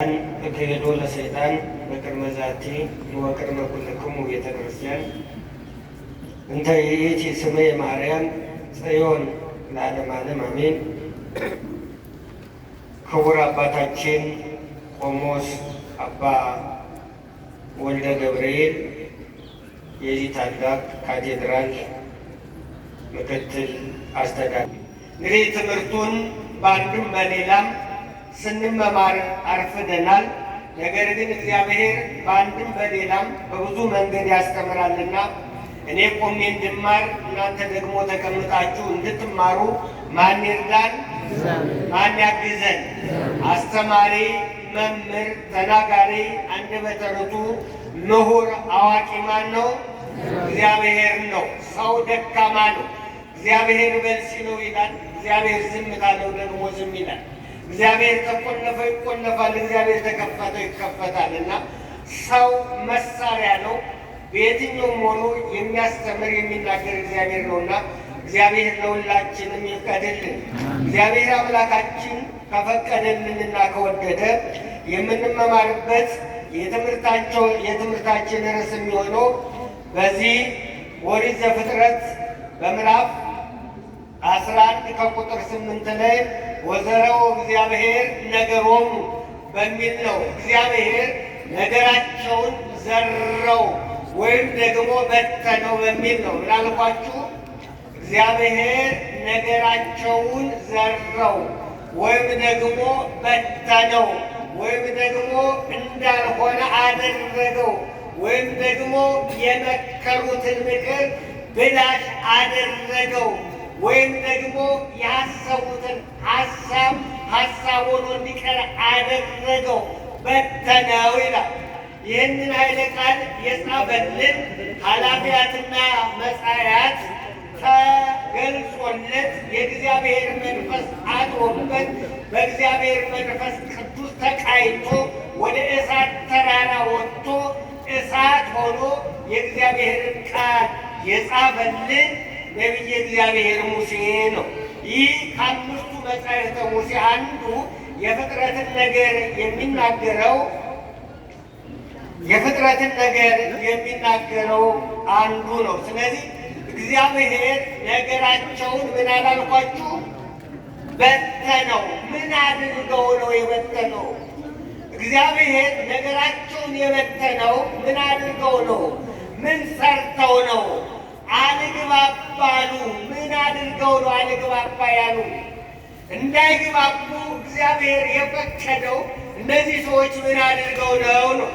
ክህዶ ለሰይጣን በቅድመ ዛቲ ወቅድመ ኩልክሙ ቤተ ክርስቲያን እንተ ይእቲ ስመ ማርያም ጽዮን ለዓለመ ዓለም አሜን። ክቡር አባታችን ቆሞስ አባ ወልደ ገብርኤል የዚህ ታላቅ ካቴድራል ምክትል አስተዳዳሪ፣ እንግዲህ ትምህርቱን በአንድም በሌላም ስንመማር አርፍደናል። ነገር ግን እግዚአብሔር በአንድም በሌላም በብዙ መንገድ ያስተምራልና እኔ ቆሜ እንድማር እናንተ ደግሞ ተቀምጣችሁ እንድትማሩ ማን ይርዳን? ማን ያግዘን? አስተማሪ፣ መምህር፣ ተናጋሪ፣ አንደበተ ርቱዕ፣ ምሁር፣ አዋቂ ማን ነው? እግዚአብሔር ነው። ሰው ደካማ ነው። እግዚአብሔር በል ሲለው ይላል፣ እግዚአብሔር ዝም ካለው ደግሞ ዝም ይላል። እግዚአብሔር ተቆለፈ ይቆለፋል፣ እግዚአብሔር ተከፈተ ይከፈታል። እና ሰው መሳሪያ ነው። በየትኛውም ሆኖ የሚያስተምር የሚናገር እግዚአብሔር ነውና እግዚአብሔር ለሁላችንም ይፍቀድልን። እግዚአብሔር አምላካችን ከፈቀደልንና ከወደደ የምንመማርበት የትምህርታችን ርዕስ የሚሆነው በዚህ ኦሪት ዘፍጥረት በምዕራፍ 11 ከቁጥር 8 ላይ ወዘረው እግዚአብሔር ነገሮሙ በሚል ነው። እግዚአብሔር ነገራቸውን ዘረው ወይም ደግሞ በተነው በሚል ነው። ምናልኳችሁ እግዚአብሔር ነገራቸውን ዘረው ወይም ደግሞ በተነው ወይም ደግሞ እንዳልሆነ አደረገው ወይም ደግሞ የመከሩትን ምክር ብላሽ አደረገው ወይም ደግሞ ያሰቡትን ሀሳብ ሆኖ እንዲቀር አደረገው፣ በተነው ይላል። ይህንን ኃይለ ቃል የጻፈልን ኃላፊያትና መጻያት ተገልጾለት የእግዚአብሔር መንፈስ አድሮበት በእግዚአብሔር መንፈስ ቅዱስ ተቃይቶ ወደ እሳት ተራራ ወጥቶ እሳት ሆኖ የእግዚአብሔርን ቃል የጻፈልን ነቢየ እግዚአብሔር ሙሴ ነው። ይህ ከአምስቱ መጻሕፍተ ሙሴ አንዱ የፍጥረትን ነገር የሚናገረው አንዱ ነው። ስለዚህ እግዚአብሔር ነገራቸውን ምን አላልኳችሁ? በተነው። ምን አድርገው ነው የበተነው? እግዚአብሔር ነገራቸውን የበተነው ምን አድርገው ነው? ምን ሰርተው ነው? አልግባባሉ። ምን አድርገው ነው አልግባባ ያሉ? እንዳይግባቡ እግዚአብሔር የፈቀደው እነዚህ ሰዎች ምን አድርገው ነው?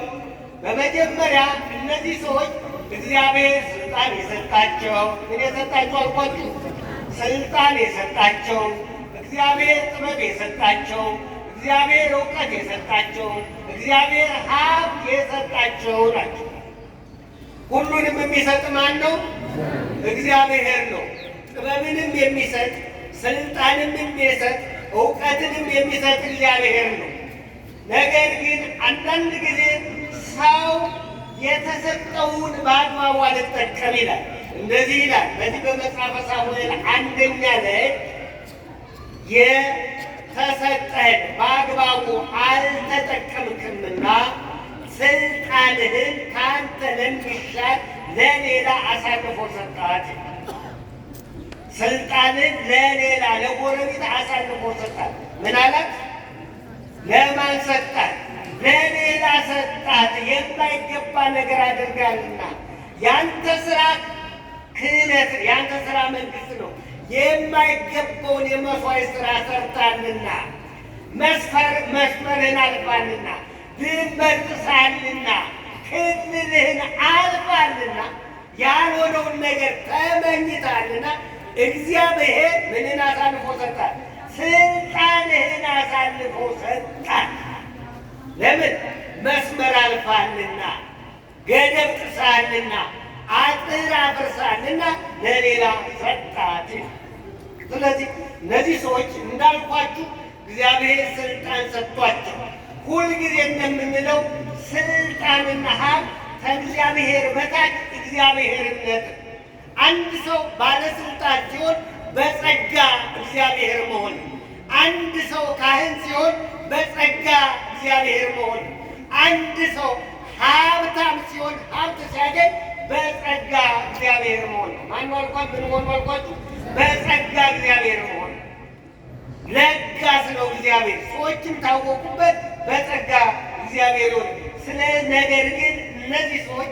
በመጀመሪያ እነዚህ ሰዎች እግዚአብሔር ስልጣን የሰጣቸው፣ ምን የሰጣቸው አልኳችሁ? ስልጣን የሰጣቸው፣ እግዚአብሔር ጥበብ የሰጣቸው፣ እግዚአብሔር እውቀት የሰጣቸው፣ እግዚአብሔር ሀብት የሰጣቸው ናቸው። ሁሉንም የሚሰጥ ማን ነው? እግዚአብሔር ነው። ጥበብንም የሚሰጥ ስልጣንም የሚሰጥ እውቀትንም የሚሰጥ እግዚአብሔር ነው። ነገር ግን አንዳንድ ጊዜ ሰው የተሰጠውን በአግባቡ አልጠቀም ይላል። እንደዚህ ይላል በዚህ በመጽሐፈ ሳሙኤል 1 ላይ የተሰጠህን በአግባቡ አልተጠቀምክምና ስልጣንህን ከአንተ ለሚሻል ለሌላ አሳልፎ ሰጣት። ስልጣንን ለሌላ ለጎረቤት አሳልፎ ሰጣት። ምን አላት? ለማን ሰጣት? ለሌላ ሰጣት። የማይገባ ነገር አድርጋልና ያንተ ስራ ክህነት፣ ያንተ ስራ መንግስት ነው። የማይገባውን የመስዋዕት ስራ ሰርታልና መስመርህን አልፋልና ድንበር ጥሰሃልና ክልልህን አልፋልና ያልሆነውን ነገር ተመኝታልና እግዚአብሔር ምንን አሳልፎ ሰጣት? ስልጣንህን አሳልፎ ሰጣት። ለምን? መስመር አልፋልና፣ ገደብ ጥሰሃልና፣ አጥር አፍርሰሃልና ለሌላ ሰጣት። ስለዚህ እነዚህ ሰዎች እንዳልኳችሁ እግዚአብሔር ስልጣን ሰጥቷቸው ሁልጊዜ እንደምንለው ስልጣንና ሀብት ከእግዚአብሔር በታች እግዚአብሔርነት። አንድ ሰው ባለስልጣን ሲሆን በጸጋ እግዚአብሔር መሆን፣ አንድ ሰው ካህን ሲሆን በጸጋ እግዚአብሔር መሆን። አንድ ሰው ሀብታም ሲሆን ሀብት ሲያገኝ በጸጋ እግዚአብሔር መሆን ነው። ማነው አልኳት? ምን መሆን አልኳችሁ? በጸጋ እግዚአብሔር መሆን። ለጋስ ነው እግዚአብሔር። ሰዎችም ታወቁበት በጸጋ እግዚአብሔር ሆነ። ስለ ነገር ግን እነዚህ ሰዎች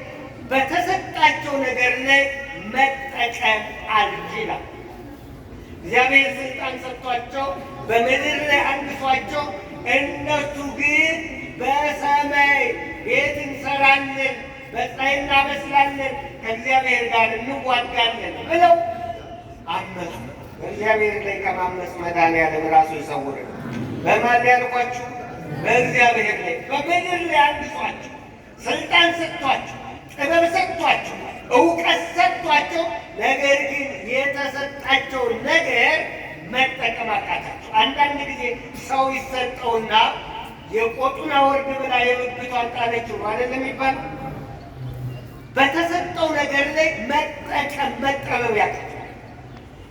በተሰጣቸው ነገር ላይ መጠቀም አልችላም። እግዚአብሔር ስልጣን ሰጥቷቸው በምድር ላይ አንግሷቸው፣ እነሱ ግን በሰማይ ቤት እንሰራለን፣ በፀሐይ እናበስላለን፣ ከእግዚአብሔር ጋር እንዋጋለን ብለው አመፁ። በእግዚአብሔር ላይ ከማመፅ መድኃኒዓለም ራሱ ይሰውርን። በማን ያልኳችሁ? በእግዚአብሔር ላይ በምድር ላይ አንግሷቸው፣ ስልጣን ሰጥቷቸው፣ ጥበብ ሰጥቷቸው፣ እውቀት ሰጥቷቸው፣ ነገር ግን የተሰጣቸውን ነገር መጠቀም አቃታቸው። አንዳንድ ጊዜ ሰው ይሰጠውና የቆጡን አወርድ ብላ የብብቷን ጣለችው ማለት የሚባለው በተሰጠው ነገር ላይ መጠቀም መጠበብ ያቃታቸው።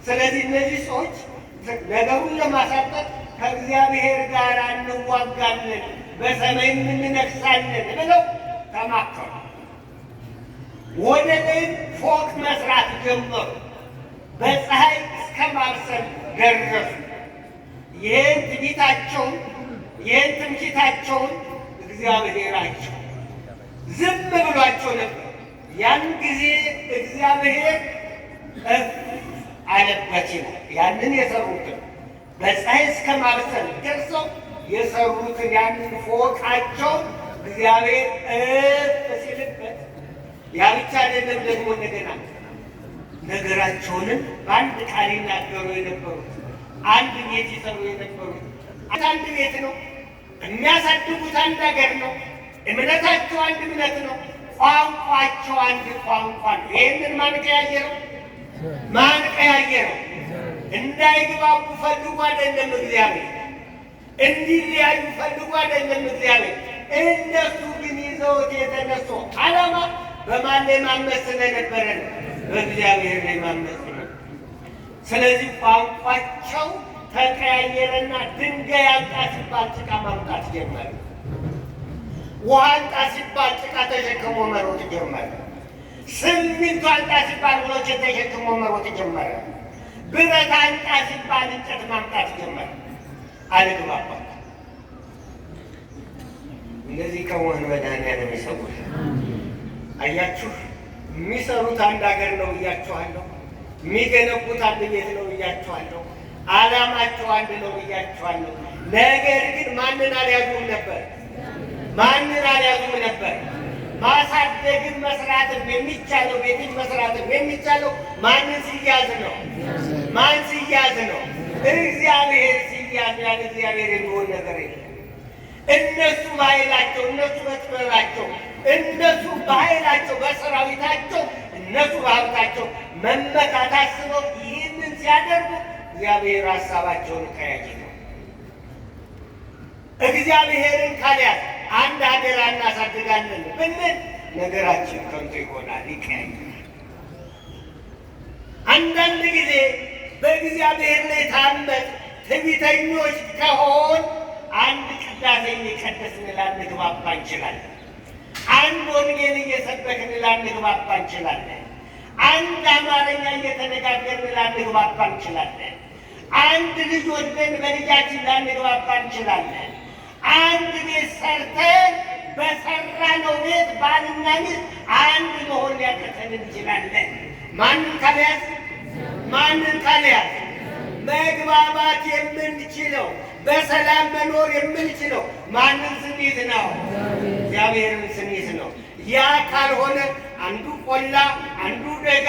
ስለዚህ እነዚህ ሰዎች ነገሩን ለማሳጠት ከእግዚአብሔር ጋር እንዋጋለን፣ በሰማይ እንነግሳለን ብለው ተማከሩ። ወደ ላይ ፎቅ መስራት ጀመሩ። በፀሐይ እስከ ማብሰል ደረሱ። ይህን ትምክህታቸውን እግዚአብሔራቸው ዝም ብሏቸው ነበር። ያን ጊዜ እግዚአብሔር አለበት ይላል። ያንን የሰሩትን በፀሐይ እስከ ማብሰል ደርሰው የሰሩትን ያንን ፎቃቸውን እግዚአብሔር ሲልበት፣ ያ ብቻ አይደለም ደግሞ እንደገና ነገራቸውንም በአንድ ቃል ይናገሩ የነበሩት አንድ ቤት ይሰሩ የነበሩት አንድ ቤት ነው። የሚያሳድጉት አንድ ሀገር ነው። እምነታቸው አንድ እምነት ነው። ቋንቋቸው አንድ ቋንቋ ነው። ይህንን ማን ቀያየረው? እንዳይግባቡ ፈልጎ አይደለም እግዚአብሔር፣ እንዲለያዩ ፈልጎ አይደለም እግዚአብሔር። እነሱ ግን ይዘውት የተነሱ ዓላማ በማን ላይ ማመፅ ስለነበረ ነው? በእግዚአብሔር ላይ ማመፅ ነው። ስለዚህ ቋንቋቸው ተቀያየረና ድንጋይ አምጣ ሲባል ጭቃ ማምጣት ጀመረ። ውሃ አምጣ ሲባል ጭቃ ተሸክሞ መሮጥ ጀመረ። ሲሚንቶ አምጣ ሲባል ብሎችን ተሸክሞ መሮጥ ጀመረ። ብረት አምጣ ሲባል እንጨት ማምጣት ጀመረ። አልግባባ። እንደዚህ ከሆነ መድኃኒዓለም ይሰውር። አያችሁ፣ የሚሰሩት አንድ ሀገር ነው ብያችኋለሁ። የሚገነቡት አንድ ቤት ነው ብያችኋለሁ። ዓላማቸው አንድ ነው ብያችኋለሁ። ነገር ግን ማንን አልያዙም ነበር? ማሳደግን መስራትም የሚቻለው ቤትን መስራትም የሚቻለው ማንን ሲያዝ ነው? ማን ሲያዝ ነው? እግዚአብሔር ሲያዝ። ያለ እግዚአብሔር የሚሆን ነገር የለም። እነሱ በኃይላቸው፣ እነሱ በጥበባቸው፣ እነሱ በኃይላቸው፣ በሰራዊታቸው፣ እነሱ በሀብታቸው መመካት አስበው ይህንን ሲያደርጉ እግዚአብሔር ሀሳባቸውን ቀያቂ ነው። እግዚአብሔርን ካልያዝ አንድ ሀገር እናሳድጋለን ብንል ነገራችን ከንቱ ይሆናል፣ ይቀያየራል። አንዳንድ ጊዜ በእግዚአብሔር ላይ ታመን ትዕቢተኞች ከሆን አንድ ቅዳሴ እየቀደስን ላንግባባ እንችላለን። አንድ ወንጌል እየሰበክን ላንግባባ እንችላለን። አንድ አማርኛ እየተነጋገርን ላንግባባ እንችላለን። አንድ ልጅ ወልደን በልጃችን ላንግባባ እንችላለን። አንድ ቤት ሰርተን በሰራነው ቤት ባልና ሚስት አንድ መሆን ሊያቅተን እንችላለን። ማንን ካልያዝ መግባባት የምንችለው በሰላም መኖር የምንችለው ማንን ስንይዝ ነው? እግዚአብሔርን ስንይዝ ነው። ያ ካልሆነ አንዱ ቆላ አንዱ ደጋ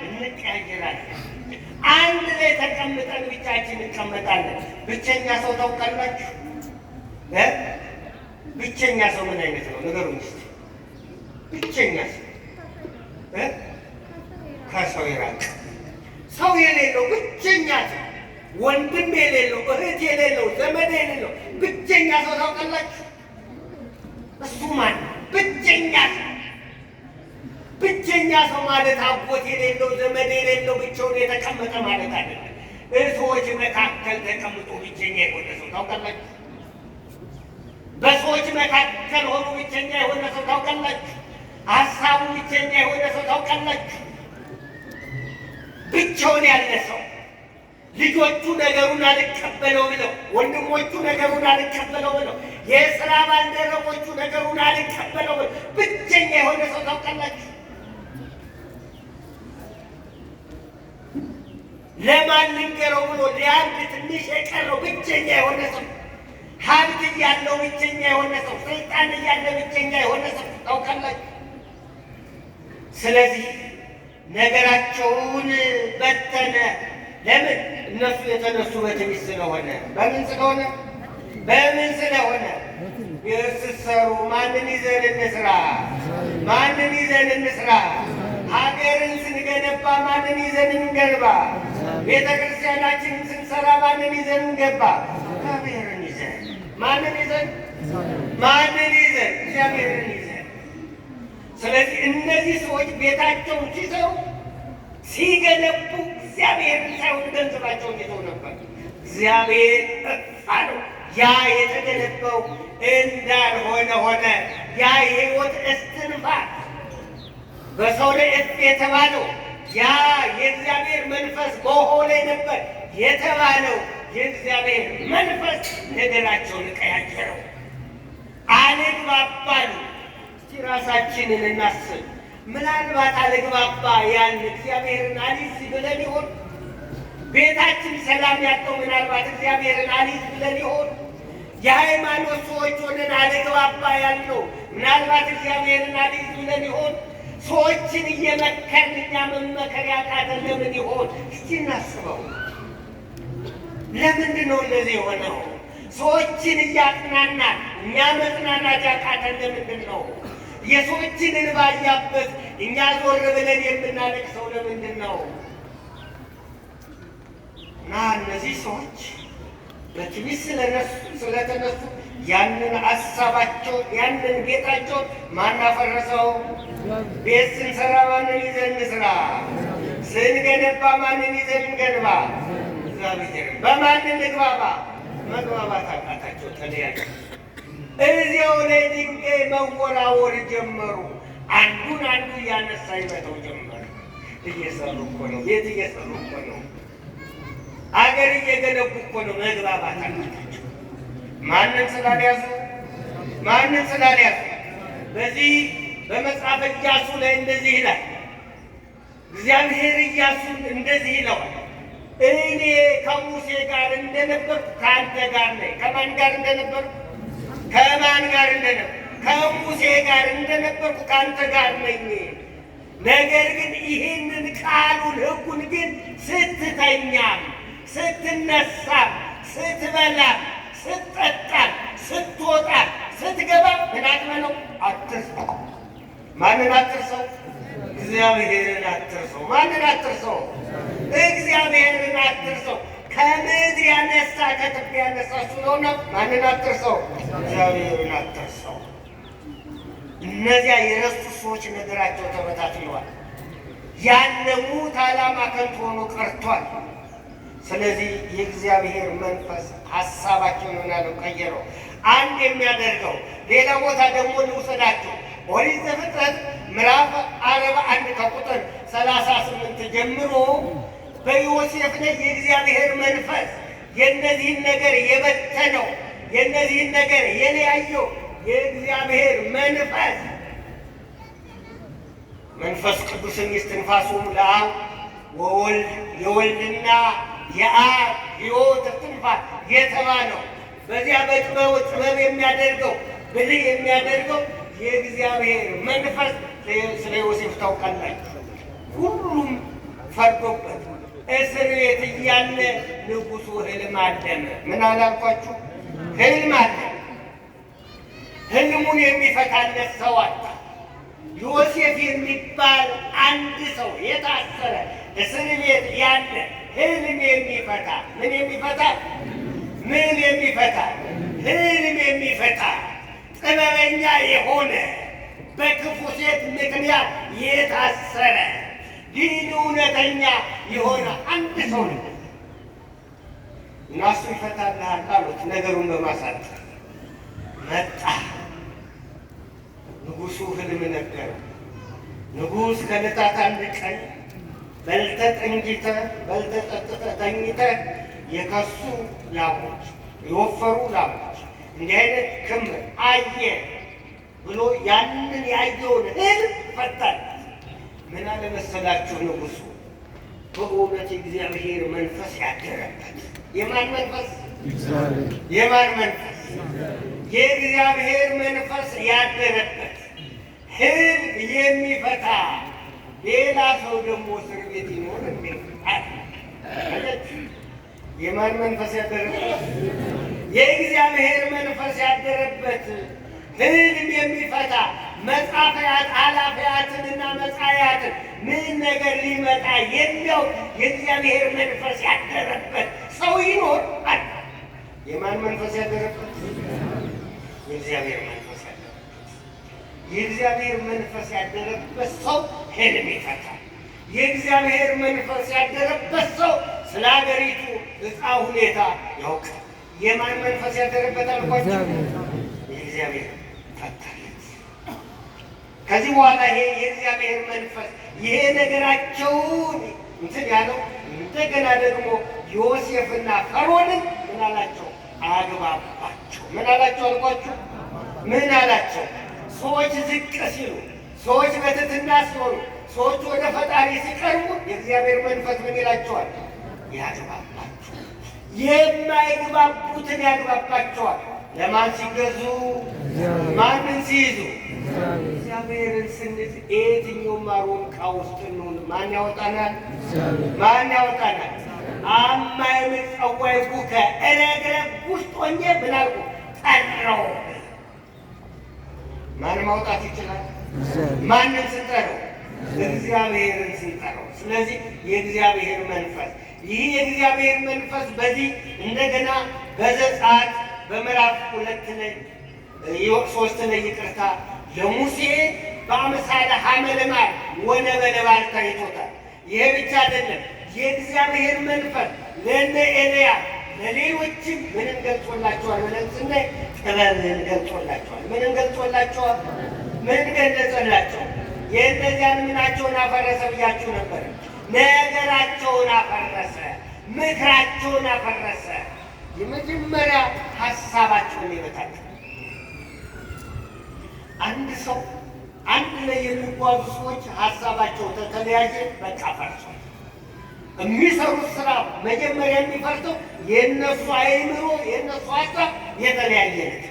እንቀያየራለን። አንድ ላይ ተቀምጠን ብቻችን እንቀመጣለን። ብቸኛ ሰው ታውቃላችሁ? ብቸኛ ሰው ምን አይነት ነው? ንገሩኝ እስኪ። ብቸኛ ሰው ከሰው የራቀ ሰው የሌለው ብቸኛ ሰው፣ ወንድም የሌለው፣ እህት የሌለው፣ ዘመድ የሌለው ብቸኛ ሰው ታውቃላችሁ? እሱ ማን? ብቸኛ ሰው። ብቸኛ ሰው ማለት አጎት የሌለው፣ ዘመድ የሌለው፣ ብቻውን የተቀመጠ ማለት አይደለም። ሰዎች መካከል ተቀምጦ ብቸኛ የሆነ ሰው ታውቃላችሁ? በሰዎች መካከል ሆኖ ብቸኛ የሆነ ሰው ታውቃላችሁ? ሀሳቡ ብቸኛ የሆነ ሰው ታውቃላችሁ? ብቻውን ያለ ሰው ልጆቹ ነገሩን አልቀበለው ብለው፣ ወንድሞቹ ነገሩን አልቀበለው ብለው፣ የሥራ ባልደረቦቹ ነገሩን አልቀበለው ብለው ብቸኛ የሆነ ሰው ታውቃላችሁ? ለማን ልንገረው ብሎ ሊያንድ ትንሽ የቀረው ብቸኛ የሆነ ሰው፣ ሀብት እያለው ብቸኛ የሆነ ሰው፣ ስልጣን እያለ ብቸኛ የሆነ ሰው ታውቃላችሁ? ስለዚህ ነገራቸውን በተነ። ለምን? እነሱ የተነሱ በትዕቢት ስለሆነ። በምን ስለሆነ? በምን ስለሆነ? ስትሰሩ ማንን ይዘን እንስራ? ማንን ይዘን እንስራ? ሀገርን ስንገነባ ማንን ይዘን እንገንባ? ቤተ ክርስቲያናችንን ስንሰራ ማንን ይዘን እንገባ? እግዚአብሔርን ይዘን። ማንን ይዘን? ማንን ይዘን? እግዚአብሔርን ይዘን። ስለዚህ እነዚህ ሰዎች ቤታቸውን ሲሰሩ ሲገነቡ እግዚአብሔርን ሳይሆን ገንዘባቸውን ይዘው ነበር። እግዚአብሔር አለው። ያ የተገነባው እንዳልሆነ ሆነ። ያ የሕይወት እስትንፋስ በሰው ላይ እፍ የተባለው ያ የእግዚአብሔር መንፈስ በውኃው ላይ ነበር የተባለው የእግዚአብሔር መንፈስ ነገራቸውን ቀያየረው። አልግባባሉ። እስቲ ራሳችንን እናስብ። ምናልባት አልግባባ ያን እግዚአብሔርን አሊዝ ብለን ይሆን? ቤታችን ሰላም ያጣው ምናልባት እግዚአብሔርን አሊዝ ብለን ይሆን? የሃይማኖት ሰዎች ሆነን አልግባባ ያልነው ምናልባት እግዚአብሔርን አሊዝ ብለን ይሆን? ሰዎችን እየመከርን እኛ መመከር ያቃተን ለምን ይሆን? እስቲ እናስበው። ለምንድን ነው እንደዚህ የሆነው? ሰዎችን እያጽናናን እኛ መጽናናት ያቃተን ለምንድን ነው? የሰዎችን እንባ እያበስ እኛ ዞር ብለን የምናለቅሰው ለምንድን ነው? እና እነዚህ ሰዎች በትዕቢት ስለተነሱ ያንን ሀሳባቸውን ያንን ቤታቸውን ማን አፈረሰው? ቤት ስንሰራ ማንን ይዘን እንስራ? ስንገነባ ማንን ይዘን እንገንባ? እግዚአብሔርን። በማን እንግባባ? መግባባት አቃታቸው፣ ተለያዩ። እዚያው ላይ ድንጋይ መወራወር ጀመሩ። አንዱን አንዱ እያነሳ ይመተው ጀመሩ። እየሰሩ እኮ ነው፣ ቤት እየሰሩ እኮ ነው፣ አገር እየገነቡ እኮ ነው። መግባባት አቃታቸው። ማንን ስላልያዙ? ማንን ስላልያዙ? በዚህ በመጽሐፈ ኢያሱ ላይ እንደዚህ ይላል። እግዚአብሔር ኢያሱን እንደዚህ ይለዋል፣ እኔ ከሙሴ ጋር እንደነበርኩ ከአንተ ጋር ነኝ። ከማን ጋር እንደነበርኩ? ከማን ጋር እንደነበርኩ? ከሙሴ ጋር እንደነበርኩ ከአንተ ጋር ነኝ። ነገር ግን ይህንን ቃሉን ሕጉን ግን ስትተኛም፣ ስትነሳም፣ ስትበላም፣ ስትጠጣም፣ ስትወጣም፣ ስትገባ ምን አትበለው? አትርሳው። ማንን አትርሰው? እግዚአብሔርን አትርሰው። ማንን አትርሰው? እግዚአብሔርን አትርሰው። ከምድር ያነሳ ከትቢያ ያነሳ እሱ ነውና ማንን አትርሰው? እግዚአብሔርን አትርሰው። እነዚያ የረሱ ሰዎች ነገራቸው ተበታትነዋል። ያለሙት ዓላማ ከንቱ ሆኖ ቀርቷል። ስለዚህ የእግዚአብሔር መንፈስ ሀሳባቸውን ምናለው ቀየረው። አንድ የሚያደርገው ሌላ ቦታ ደግሞ ልውሰዳቸው። ኦሪት ዘፍጥረት ምዕራፍ 41 ከቁጥር 38 ጀምሮ በዮሴፍ ላይ የእግዚአብሔር መንፈስ የእነዚህን ነገር የበተነው የእነዚህን ነገር የለያየው የእግዚአብሔር መንፈስ ቅዱስን እስትንፋሱም ለአብ ወወልድ የወልድና የአብ ሕይወት እስትንፋስ የተባለው በዚያ በጥበብ የሚያደርገው ብልህ የሚያደርገው የእግዚአብሔር መንፈስ ስለ ዮሴፍ ታውቃላችሁ። ሁሉም ፈርዶበት እስር ቤት እያለ ንጉሡ ሕልም አለመ። ምን አላልኳችሁ? ሕልም አለመ። ሕልሙን የሚፈታለት ሰው አጣ። ዮሴፍ የሚባል አንድ ሰው የታሰረ እስር ቤት ያለ ሕልም የሚፈታ ምን የሚፈታ ምን የሚፈታ ሕልም የሚፈታ ጥበበኛ የሆነ በክፉ ሴት ምክንያት የታሰረ ግን እውነተኛ የሆነ አንድ ሰው ነው። እና እሱ ይፈታልሃል አሉት። ነገሩን በማሳጠር መጣ። ንጉሡ ሕልም ነገረው። ንጉሥ ከዕለታት አንድ ቀን በልተህ ጠጥተህ ተኝተህ የከሱ ላሞች የወፈሩ ላሞች እንዲህ አይነት ክምር አየ ብሎ ያንን ያየውን ሕልም ፈታል። ምን አለ መሰላችሁ ንጉሡ በእውነት የእግዚአብሔር መንፈስ ያደረበት። የማን መንፈስ? የማን መንፈስ? የእግዚአብሔር መንፈስ ያደረበት ሕልም የሚፈታ ሌላ ሰው ደግሞ እስር ቤት ይኖር እንዴ? የማን መንፈስ ያደረበት? የእግዚአብሔር መንፈስ ያደረበት ሕልም የሚፈታ መጻፈያት ኃላፊያትንና መጻያትን ምን ነገር ሊመጣ የሚያው የእግዚአብሔር መንፈስ ያደረበት ሰው ይኖር አለ። የማን መንፈስ ያደረበት? የእግዚአብሔር መንፈስ ያደረበት። የእግዚአብሔር መንፈስ ያደረበት ሰው ሕልም ይፈታል። የእግዚአብሔር መንፈስ ያደረበት ሰው ስለ ሀገሪቱ ዕጣ ሁኔታ ያውቃል። የማን መንፈስ ያደረበት አልኳቸው? የእግዚአብሔር ፈታለት። ከዚህ በኋላ ይሄ የእግዚአብሔር መንፈስ ይሄ ነገራቸውን እንትን ያለው እንደገና ደግሞ ዮሴፍና ፈርዖንን ምን አላቸው? አግባባቸው። ምን አላቸው አልኳችሁ? ምን አላቸው? ሰዎች ዝቅ ሲሉ፣ ሰዎች በትሕትና ሲሆኑ፣ ሰዎች ወደ ፈጣሪ ሲቀርቡ የእግዚአብሔር መንፈስ ምን ይላቸዋል? ያግባባቸው። የማይግባቡትን ያግባባቸዋል። ለማን ሲገዙ? ማንን ሲይዙ? እግዚአብሔርን ስንት የትኛውም አሮንቃ ውስጥ እንሆን ማን ያወጣናል? ማን ያወጣናል? አማይ ምጸዋይ ቡከ እረግረግ ውስጥ ሆኜ ምን አልኩ? ጠራው። ማን ማውጣት ይችላል? ማንን ስንጠራው? እግዚአብሔርን ስንጠራው። ስለዚህ የእግዚአብሔር መንፈስ ይህ የእግዚአብሔር መንፈስ በዚህ እንደገና በዘጸአት በምዕራፍ 3 ላይ ይቅርታ ለሙሴ በአምሳለ ሐመልማል ወነበልባል ታይቶታል። ይሄ ብቻ አይደለም። የእግዚአብሔር መንፈስ ለእነ ኤልያስ ለሌሎችም ምንም ገልጾላቸዋል ብለን ስናይ ጥበብን ገልጾላቸዋል። ምንም ገልጾላቸዋል። ምን ገለጸላቸው? የእነዚያን ምናቸውን አፈረሰ ብያችሁ ነበር። ነገራቸውን አፈረሰ፣ ምክራቸውን አፈረሰ። የመጀመሪያ ሀሳባቸውን ይበታል። አንድ ሰው አንድ ላይ የሚጓዙ ሰዎች ሀሳባቸው ተተለያየ፣ በቃ ፈርሷል። የሚሰሩት ስራ መጀመሪያ የሚፈርሰው የእነሱ አእምሮ የእነሱ ሀሳብ የተለያየ ነገር።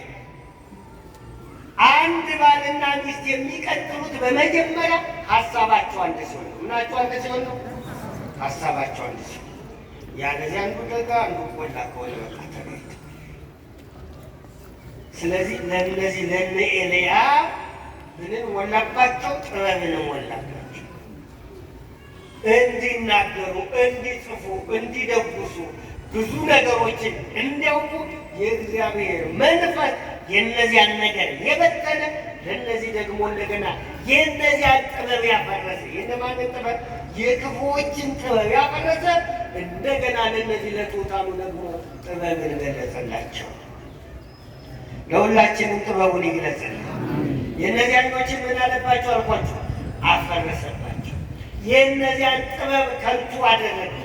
አንድ ባልና ሚስት የሚቀጥሉት በመጀመሪያ ሀሳባቸው አንድ ሲሆን ነው። ምናቸው አንድ ሲሆን ነው? ሀሳባቸው አንድ ሲሆን። ያለዚህ አንዱ ደጋ አንዱ ቆላ ከሆነ በቃ ተገኝቶ። ስለዚህ ለእነዚህ ለእነ ኤልያስ ምንን ሞላባቸው? ጥበብን ሞላባቸው። እንዲናገሩ፣ እንዲጽፉ፣ እንዲደጉሱ ብዙ ነገሮችን እንዲያውቁ የእግዚአብሔር መንፈስ የእነዚያን ነገር የበተነ ለእነዚህ ደግሞ እንደገና የእነዚያን ጥበብ ያፈረሰ። የእነማንን ጥበብ? የክፉዎችን ጥበብ ያፈረሰ። እንደገና ለእነዚህ ለትሑታኑ ደግሞ ጥበብን ገለጸላቸው። ለሁላችንም ጥበቡን ይግለጽልን። የእነዚያኞችን ምን አለባቸው አልኳቸው? አፈረሰባቸው። የእነዚያን ጥበብ ከንቱ አደረገ።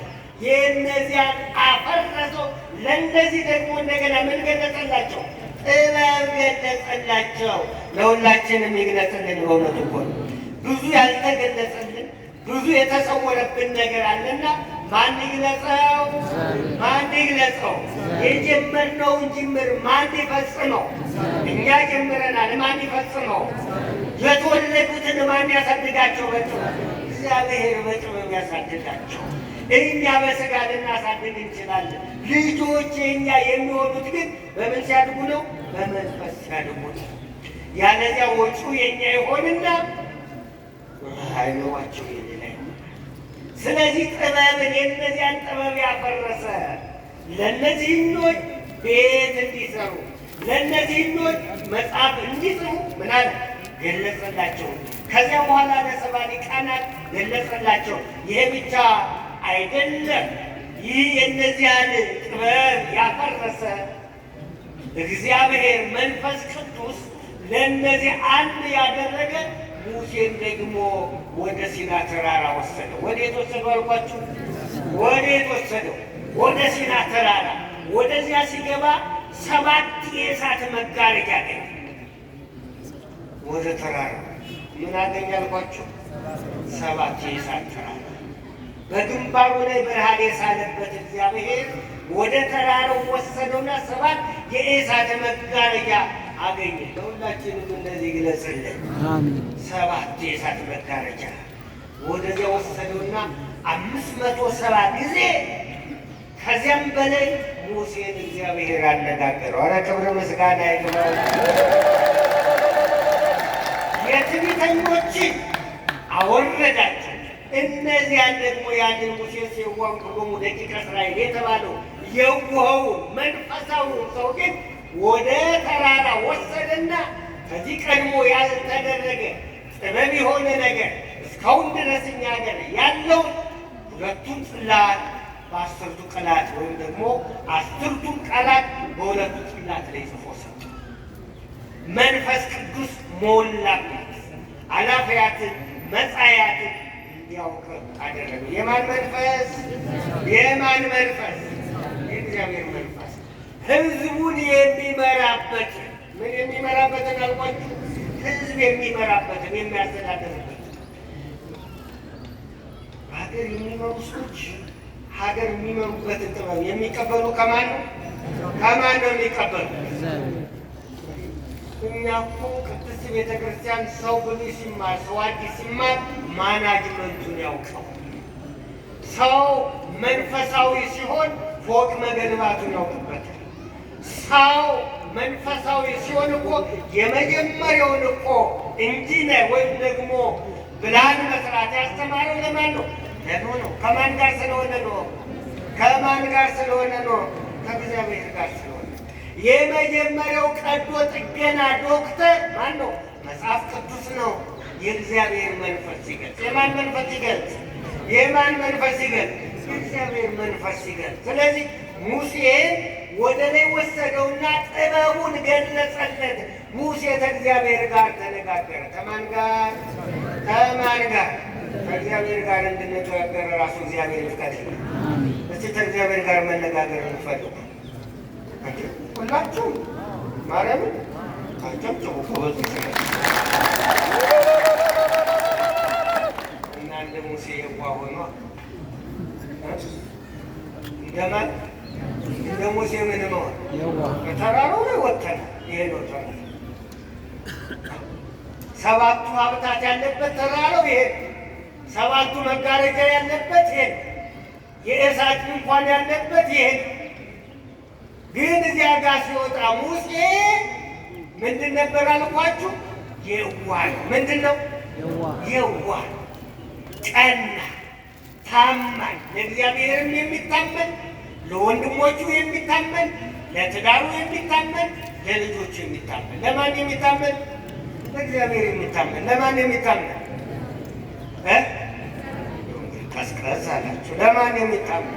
የእነዚያን አፈረሰው። ለእነዚህ ደግሞ እንደገና ምን ገለጸላቸው? ጥበብ ገለጸላቸው። ለሁላችንም ይግለጽልን። በእውነቱ እኮ ብዙ ያልተገለጸልን ብዙ የተሰወረብን ነገር አለና ማን ይግለጸው? ማን ይግለጸው? የጀመርነውን ጅምር ማን ይፈጽመው? እኛ ጀምረናል። ማን ይፈጽመው? የተወለዱትን ማን ያሳድጋቸው? በጥበብ እግዚአብሔር በጥበብ ያሳድጋቸው። እኛ በሥጋ ልናሳድግ እንችላለን። ልጆች የእኛ የሚሆኑት ግን በምን ሲያድጉ ነው? በመንፈስ ሲያድጉ ነው። ያለዚያ ወጪው የእኛ ይሆንና አይኖራቸው የሌላ ይሆናል። ስለዚህ ጥበብን የእነዚያን ጥበብ ያፈረሰ ለእነዚህኞች ቤት እንዲሰሩ ለእነዚህኞች መጽሐፍ እንዲጽፉ ምን አለ? ገለጸላቸው። ከዚያ በኋላ ለሰባ ሊቃናት ገለጸላቸው። ይሄ ብቻ አይደለም። ይህ የእነዚያን ጥበብ ያፈረሰ እግዚአብሔር መንፈስ ቅዱስ ለእነዚህ አንድ ያደረገ ሙሴን ደግሞ ወደ ሲና ተራራ ወሰደው። ወዴት ወሰደው አልኳችሁ? ወዴት ወሰደው? ወደ ሲና ተራራ። ወደዚያ ሲገባ 7 የእሳት መጋረጃ አገኘ። ወደ ተራራ ምን አገኘ አልኳችሁ? 7 የእሳት ተራራ። በግንባሩ ላይ ብርሃን የሳለበት እግዚአብሔር ወደ ተራራው ወሰደውና 7 የእሳት መጋረጃ አገኘ። ለሁላችንም እንደዚህ ግለጽልን። 7 የእሳት መጋረጃ ወደዚያ ወሰደውና 570 ጊዜ ከዚያም በላይ ሙሴን እግዚአብሔር አነጋገረው። ኧረ ክብር ምስጋና ይግባው። የትዕቢተኞችን አወረዳቸው። እነዚያን ደግሞ ያንን ሙሴ ሲዋን ሁሉም ደቂቀ እስራኤል የተባለው የዋኸውን መንፈሳዊውን ሰው ግን ወደ ተራራ ወሰደና ከዚህ ቀድሞ ያልተደረገ ጥበብ የሆነ ነገር እስካሁን ድረስ እኛ ሀገር ያለውን 2ቱን ጽላት በ10ቱ ቃላት ወይም ደግሞ 10ቱን ቃላት በ2ቱ ጽላት ላይ ጽፎ ሰጠ። መንፈስ ቅዱስ ሞላበት። አላፊያትን መጻያትን እንዲያውቅ አደረገው። የማን መንፈስ? የማን መንፈስ? የእግዚአብሔር መንፈስ። ሕዝቡን የሚመራበት ምን የሚመራበትን አልኳችሁ? ሕዝብ የሚመራበትን የሚያስተዳድርበት። ሀገር የሚመሩ ሰዎች ሀገር የሚመሩበትን ጥበብ የሚቀበሉ ከማን ነው? ከማን ነው የሚቀበሉ? እኛ እኮ ቅድስት ቤተ ክርስቲያን ሰው ብሉይ ሲማር ሰው አዲስ ሲማር ማናጅመንቱን ያውቀው። ሰው መንፈሳዊ ሲሆን ፎቅ መገንባቱን ያውቅበታል። ሰው መንፈሳዊ ሲሆን እኮ የመጀመሪያውን እኮ ኢንጂነር ወይም ደግሞ ብልሃን መስራት ያስተማረው ለማን ነው? ለኖ ነው። ከማን ጋር ስለሆነ ነው? ከማን ጋር ስለሆነ ነው? ከእግዚአብሔር ጋር ስለሆነ። የመጀመሪያው ቀዶ ጥገና ዶክተር ማን ነው? መጽሐፍ ቅዱስ ነው። የእግዚአብሔር መንፈስ ሲገልጽ። የማን መንፈስ ሲገልጽ? የማን መንፈስ ሲገልጽ? የእግዚአብሔር መንፈስ ሲገልጽ። ስለዚህ ሙሴን ወደ ላይ ወሰደውና ጥበቡን ገለጸለት። ሙሴ ከእግዚአብሔር ጋር ተነጋገረ። ከማን ጋር? ከማን ጋር? ከእግዚአብሔር ጋር እንድንነጋገር ራሱ እግዚአብሔር ይፍቀድልን። እስቲ ከእግዚአብሔር ጋር መነጋገር እንፈልግ። ሁላችሁም ማርያምን አጨብጭቡ። ከበዙ እና እንደ ሙሴ የዋህ ሆኖ እንደማን እንደ ሙሴ ምን መሆን? በተራራው ላይ ወጥተን ይሄ ነው ተራራ። 7ቱ ሀብታት ያለበት ተራራው ይሄ፣ 7ቱ መጋረጃ ያለበት ይሄ፣ የእሳት ድንኳን ያለበት ይሄ። ግን እዚያ ጋር ሲወጣ ሙሴ ምንድን ነበር አልኳችሁ? የዋህ ነው። ምንድን ነው? የዋህ ቀና፣ ታማኝ፣ ለእግዚአብሔርም የሚታመን ለወንድሞቹ የሚታመን ለትዳሩ የሚታመን ለልጆቹ የሚታመን። ለማን የሚታመን? ለእግዚአብሔር የሚታመን። ለማን የሚታመን? ቀስቀስ አላችሁ። ለማን የሚታመን?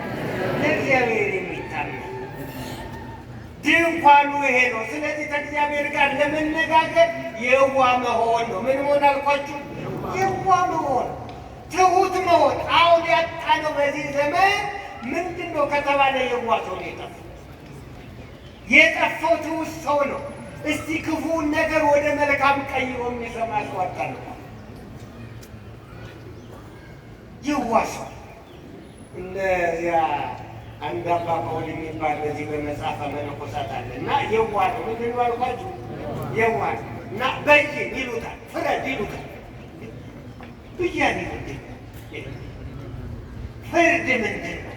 ለእግዚአብሔር የሚታመን። ድንኳኑ ይሄ ነው። ስለዚህ ከእግዚአብሔር ጋር ለመነጋገር የዋህ መሆን ነው። ምን መሆን አልኳችሁ? የዋህ መሆን፣ ትሁት መሆን። አሁን ያጣነው በዚህ ዘመን ምንድን ነው ከተባለ የዋህ ሰው ነው የጠፋው። የጠፋው ትሁት ሰው ነው። እስቲ ክፉን ነገር ወደ መልካም ቀይሮ የሚሰማ ሰው አጣነው። የዋህ ሰው እነዚያ አንድ አባ ጳውል የሚባል በዚህ በመጽሐፈ መነኮሳት አለ እና የዋህ ነው። ምንድን ነው አልኳችሁ? የዋህ ነው እና በይን ይሉታል፣ ፍረድ ይሉታል። ብያን ምንድን ነው? ፍርድ ምንድን ነው?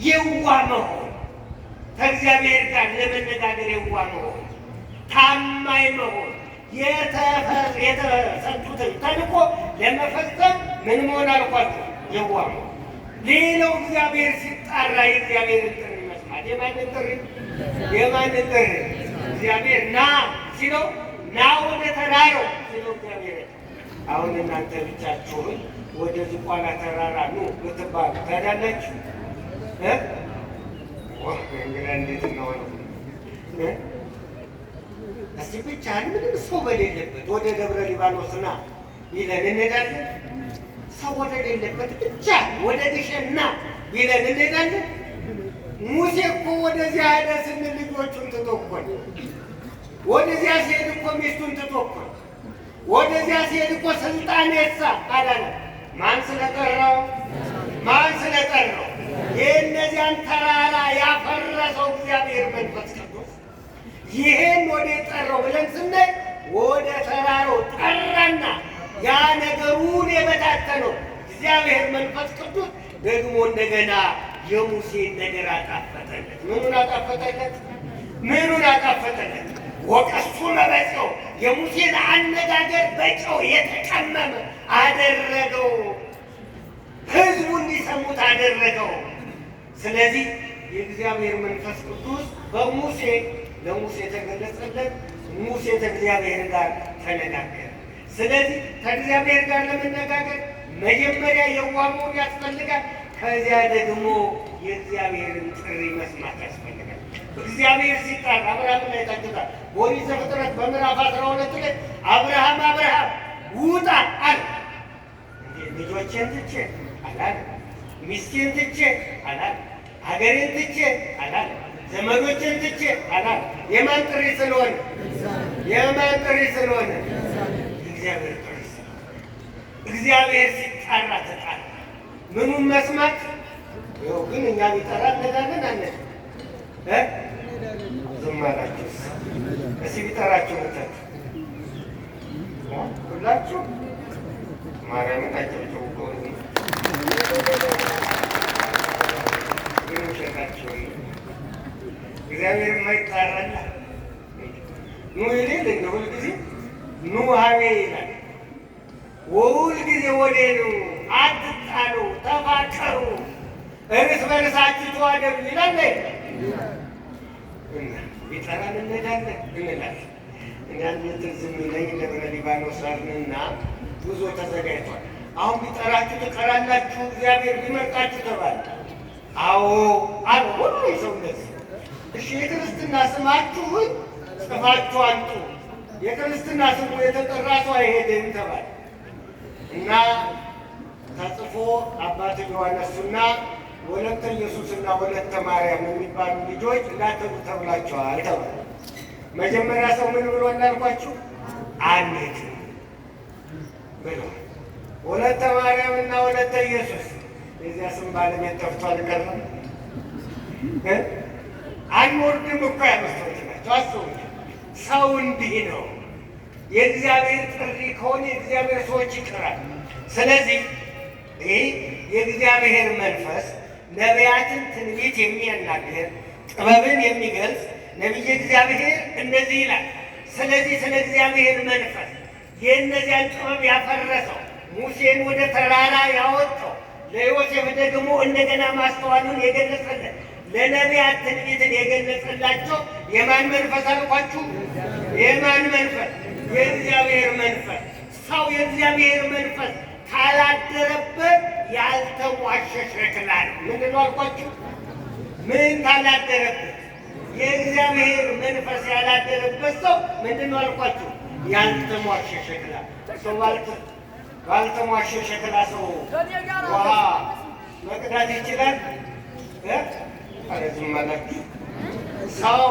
የዋህ መሆን፣ ከእግዚአብሔር ጋር ለመነጋገር የዋህ መሆን፣ ታማኝ መሆን፣ የተሰጡትን ተልእኮ ለመፈጸም ምን መሆን አልኳችሁ? የዋህ መሆን። ሌላው እግዚአብሔር ሲጣራ የእግዚአብሔርን ጥሪ መስማት። የማንን ጥሪ? የማንን ጥሪ? እግዚአብሔር ና ሲለው ና ወደ ተራራው ሲለው እግዚአብሔር። አሁን እናንተ ብቻችሁን ወደ ዝቋላ ተራራ ኑ ብትባሉ ታዳላችሁ? እንግዲህ እንዴት ነው? እስቲ ብቻህን ምንም ሰው በሌለበት ወደ ደብረ ሊባኖስና ይለን እንሄዳለን። ሰው ወደ ሌለበት ብቻ ወደ ግሸና ይለን እንሄዳለን። ሙሴ እኮ ወደዚያ ሄደ ስንል ልጆቹን ትቶ እኮ ነው። ወደዚያ ሲሄድ እኮ ሚስቱን ትቶ እኮ ነው። ወደዚያ ሲሄድ እኮ ስልጣን የሳ አላለ። ማን ስለጠራው? ማን ስለጠራው? የእነዚያን ተራራ ያፈረሰው እግዚአብሔር መንፈስ ቅዱስ ይሄን ወደ ጠራው ብለን ስናይ ወደ ተራራው ጠራና ያ ነገሩን የበታተነው እግዚአብሔር መንፈስ ቅዱስ ደግሞ እንደገና የሙሴን ነገር አጣፈጠለት። ምኑን አጣፈጠለት? ምኑን አጣፈጠለት? ወቀሱ መበጨው የሙሴን አነጋገር በጨው የተቀመመ አደረገው። ሕዝቡ እንዲሰሙት አደረገው። ስለዚህ የእግዚአብሔር መንፈስ ቅዱስ በሙሴ ለሙሴ ተገለጸለት። ሙሴ ከእግዚአብሔር ጋር ተነጋገረ። ስለዚህ ከእግዚአብሔር ጋር ለመነጋገር መጀመሪያ የዋህ መሆን ያስፈልጋል። ከዚያ ደግሞ የእግዚአብሔርን ጥሪ መስማት ያስፈልጋል። እግዚአብሔር ሲጣራ አብርሃም ላይ ታግታል። ኦሪት ዘፍጥረት በምዕራፍ 12 ላይ አብርሃም አብርሃም ውጣ አለ። ልጆቼን ትቼ አላለ፣ ሚስቴን ትቼ አላለ፣ ሀገሬን ትቼ አላለ፣ ዘመዶቼን ትቼ አላለ። የማን ጥሪ ስለሆነ? የማን ጥሪ ስለሆነ? እግዚአብሔር ጥሪ ስለሆነ። እግዚአብሔር ሲጣራ ተጣራ። ምኑን መስማት? ይኸው ግን እኛ ቢጠራ እንሄዳለን አንሄድም? ዝም አላችሁ። እስኪ ቢጠራችሁ መታችሁ ሁላችሁ ማርያምን አጨብጭቡ። ግን ውሸታችሁ እግዚአብሔር የማይጣራላ ኑ ይሌል እንደ ሁልጊዜ ኑ ሀቤ ይላል። ሁልጊዜ ወደ ነው አትጣሉ፣ ተፋቀሩ፣ እርስ በርሳችሁ ተዋደዱ ይላል። ቢጠራን እንሄዳለን እንላለን። እንዳንድ ትዝ የሚለኝ ደብረ ሊባኖስ አልንና ጉዞ ተዘጋጅቷል። አሁን ቢጠራችሁ ትቀራላችሁ፣ እግዚአብሔር ቢመርጣችሁ ተባለ። አዎ አሉ ሁሉ ሰው እንደዚህ። እሺ የክርስትና ስማችሁን ጽፋችሁ አንጡ፣ የክርስትና ስሙ የተጠራ ሰው አይሄድም ተባለ እና ተጽፎ አባትየው አነሱና ወለተ ኢየሱስና ወለተ ማርያም የሚባሉ ልጆች እንዳትሉ ተብላችኋል ተባለ። መጀመሪያ ሰው ምን ብሎ እንዳልኳችሁ አንሄድም ብሎ ወለተ ማርያምና ወለተ ኢየሱስ የዚያ ስም ባለቤት ጠፍቶ አልቀረም። አንወርድም እኮ ያመስሎች ናቸው። አስቡ። ሰው እንዲህ ነው። የእግዚአብሔር ጥሪ ከሆነ የእግዚአብሔር ሰዎች ይቀራል። ስለዚህ ይህ የእግዚአብሔር መንፈስ ነቢያትን ትንቢት የሚያናግር ጥበብን የሚገልጽ ነቢየ እግዚአብሔር እንደዚህ ይላል። ስለዚህ ስለ እግዚአብሔር መንፈስ የእነዚያን ጥበብ ያፈረሰው ሙሴን ወደ ተራራ ያወጣው ለዮሴፍ ደግሞ እንደገና ማስተዋሉን የገለጸለት ለነቢያት ትንቢትን የገለጸላቸው የማን መንፈስ አልኳችሁ? የማን መንፈስ? የእግዚአብሔር መንፈስ። ሰው የእግዚአብሔር መንፈስ ካላደረበት ያልተሟሸ ሸክላ ነው። ምንድን ነው አልኳችሁ? ምን ካላደረበት? የእግዚአብሔር መንፈስ ያላደረበት ሰው ምንድን ነው አልኳችሁ? ያልተሟሸ ሸክላ። ሰው ባልተሟሸ ሸክላ ሰው ውሃ መቅዳት ይችላል? ኧረ ዝም አላችሁ። ሰው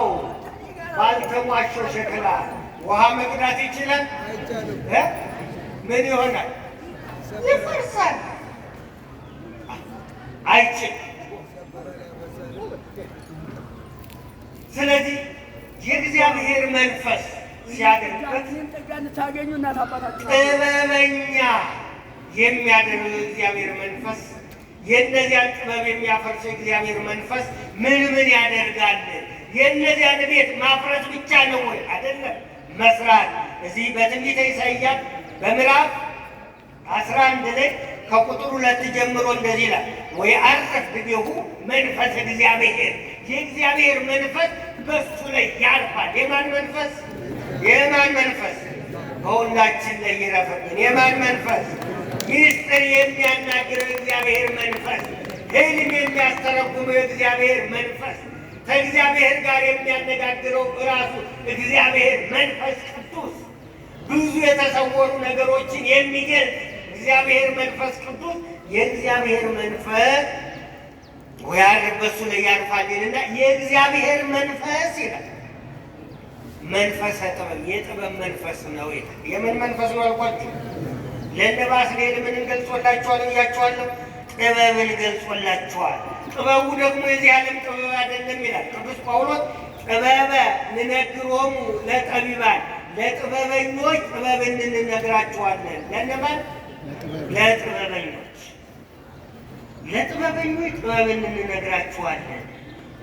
ባልተሟሸ ሸክላ ውሃ መቅዳት ይችላል? ምን ይሆናል? ይፈርሳል። አይችልም። ስለዚህ የእግዚአብሔር መንፈስ ሲያደርግበት ጥበበኛ የሚያደርግ የእግዚአብሔር መንፈስ የእነዚያን ጥበብ የሚያፈርሰው የእግዚአብሔር መንፈስ ምን ያደርጋል? የእነዚያን ቤት ማፍረስ ብቻ ነው ወይ? አይደለም፣ መስራት። እዚህ በትንቢተ ኢሳይያስ በምዕራፍ 11 ላይ ከቁጥር 2 ጀምሮ እንደዚህ ይላል፣ ወየዐርፍ ዲቤሁ መንፈስ እግዚአብሔር፣ የእግዚአብሔር መንፈስ በሱ ላይ ያርፋል። የማን መንፈስ? የማን መንፈስ? በሁላችን ላይ ይረፍብን። የማን መንፈስ? ምስጢር የሚያናግረው የእግዚአብሔር መንፈስ፣ ሕልም የሚያስተረጉመው የእግዚአብሔር መንፈስ፣ ከእግዚአብሔር ጋር የሚያነጋግረው ራሱ እግዚአብሔር መንፈስ ቅዱስ ብዙ የተሰወሩ ነገሮችን የሚገልጽ እግዚአብሔር መንፈስ ቅዱስ የእግዚአብሔር መንፈስ ወያርፍ በሱ ላይ ያርፋል ይልና የእግዚአብሔር መንፈስ ይላል። መንፈሰ ጥበብ የጥበብ መንፈስ ነው ይላል። የምን መንፈስ ነው አልኳችሁ? ለእነ ባስልኤል ምን ገልጾላችኋል ብያችኋለሁ? ጥበብን ገልጾላችኋል። ጥበቡ ደግሞ የዚህ ዓለም ጥበብ አይደለም ይላል ቅዱስ ጳውሎስ። ጥበበ ንነግሮሙ ለጠቢባን ለጥበበኞች ጥበብን እንነግራችኋለን። ለእነማን? ለጥበበኞች ጥበብን እንነግራችኋለን።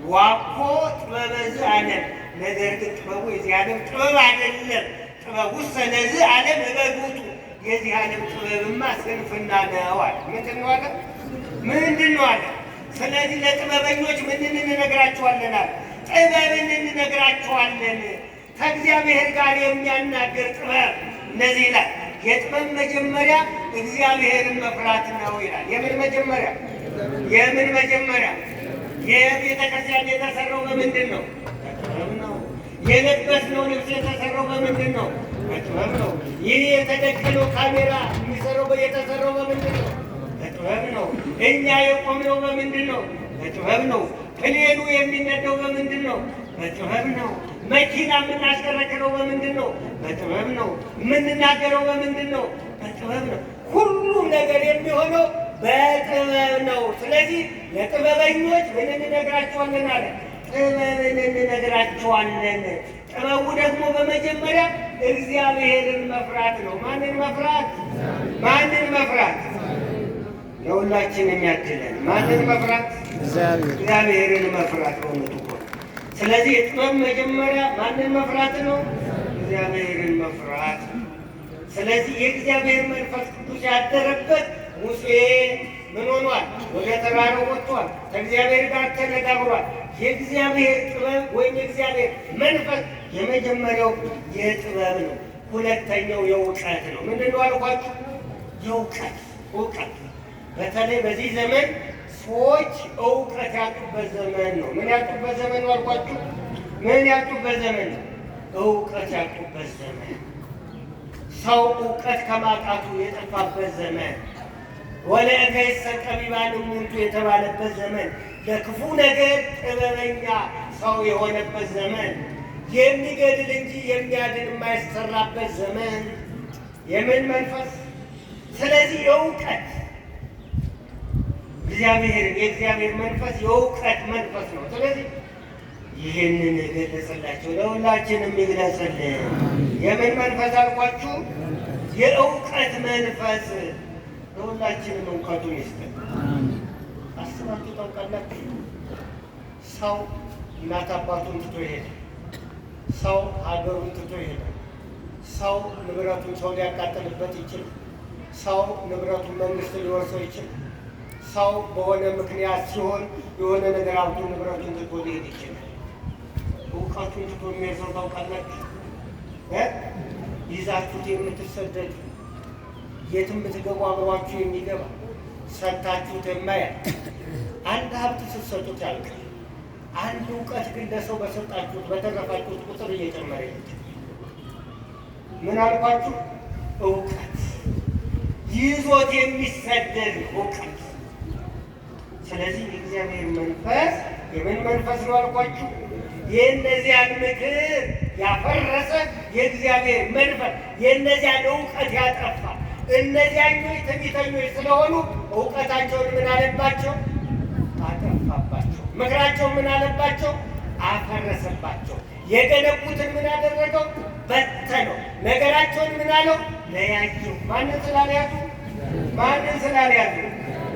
ዋኮ ጥበበ ዘዓለም ነገር ግን ጥበቡ የዚህ ዓለም ጥበብ አይደለም። ጥበቡ ስለዚህ ዓለም እበጉቱ የዚህ ዓለም ጥበብማ ስንፍና ነው አለ። ምንድን ነው አለ? ምንድን ነው አለ? ስለዚህ ለጥበበኞች ምን እንነግራችኋለን አለ? ጥበብን እንነግራችኋለን። ከእግዚአብሔር ጋር የሚያናገር ጥበብ እንደዚህ ይላል። የጥበብ መጀመሪያ እግዚአብሔርን መፍራት ነው ይላል። የምን መጀመሪያ? የቤተ ክርስቲያን የተሰራው በምንድን ነው? በጥበብ ነው። የለበስነው ልብስ የተሰራው በምንድን ነው? በጥበብ ነው። ይህ የተደቀነው ካሜራ የተሰራው በምንድን ነው? በጥበብ ነው። እኛ የቆምነው በምንድን ነው? በጥበብ ነው። ፕሌኑ የሚነደው በምንድን ነው? በጥበብ ነው። መኪና የምናሽከረክረው በምንድን ነው? በጥበብ ነው። የምንናገረው በምንድን ነው? በጥበብ ነው። ሁሉም ነገር የሚሆነው በጥበብ ነው። ስለዚህ ለጥበበኞች ምን እንነግራቸዋለን አለ? ጥበብን እንነግራቸዋለን። ጥበቡ ደግሞ በመጀመሪያ እግዚአብሔርን መፍራት ነው። ማንን መፍራት? ለሁላችን የሚያድለን ማንን መፍራት? እግዚአብሔርን መፍራት በእውነቱ እኮ። ስለዚህ የጥበብ መጀመሪያ ማንን መፍራት ነው? እግዚአብሔርን መፍራት። ስለዚህ የእግዚአብሔር መንፈስ ቅዱስ ያደረበት ሙሴ ምን ሆኗል? ወደ ተራራው ወጥቷል። ከእግዚአብሔር ጋር ተነጋግሯል። የእግዚአብሔር ጥበብ ወይም የእግዚአብሔር መንፈስ የመጀመሪያው የጥበብ ነው። ሁለተኛው የእውቀት ነው። ምንድን ነው አልኳችሁ? እውቀት። በተለይ በዚህ ዘመን ሰዎች እውቀት ያጡበት ዘመን ነው። ምን ያጡበት ዘመን ነው አልኳችሁ? ምን ያጡበት ዘመን ነው? እውቀት ያጡበት ዘመን። ሰው እውቀት ከማጣቱ የጠፋበት ዘመን። ወለእከይሰ ጠቢባን እሙንቱ የተባለበት ዘመን። ለክፉ ነገር ጥበበኛ ሰው የሆነበት ዘመን። የሚገድል እንጂ የሚያድን የማይሰራበት ዘመን። የምን መንፈስ? ስለዚህ የእውቀት የእግዚአብሔር መንፈስ የእውቀት መንፈስ ነው። ስለዚህ ይህንን ገለጸላቸው፣ ለሁላችንም ይግለጽልን። የምን መንፈስ አልኳችሁ? የእውቀት መንፈስ። ለሁላችንም እውቀቱን ይስጠን። አስባችሁ ታውቃላችሁ? ሰው እናት አባቱን ትቶ ይሄዳል። ሰው ሀገሩን ትቶ ይሄዳል። ሰው ንብረቱን ሰው ሊያቃጥልበት ይችላል። ሰው ንብረቱን መንግስት ሊወርሰው ይችላል። ሰው በሆነ ምክንያት ሲሆን የሆነ ነገር አብቶ ንብረቱን ትቶ ሊሄድ ይችላል። እውቀቱን ትቶ የሚሄድ ታውቃላችሁ? ይዛችሁት የምትሰደዱ የትም ብትገቡ አብሯችሁ የሚገባ ሰጥታችሁት የማያል አንድ ሀብት ስትሰጡት ያልቃል። አንድ እውቀት ግን ለሰው በሰጣችሁት በተረፋችሁት ቁጥር እየጨመረ ይሄዳል። ምን አልኳችሁ? እውቀት ይዞት የሚሰደድ እውቀት። ስለዚህ የእግዚአብሔር መንፈስ የምን መንፈስ ነው አልኳችሁ? የእነዚያን ምክር ያፈረሰ የእግዚአብሔር መንፈስ የእነዚያን እውቀት ያጠፋ። እነዚያኞች ትዕቢተኞች ስለሆኑ እውቀታቸውን ምን አለባቸው? አጠፋባቸው። ምክራቸው ምን አለባቸው? አፈረሰባቸው። የገነቡትን ምን አደረገው? በተነው። ነገራቸውን ምን አለው? ለያቸው። ማንን ስላልያዙ?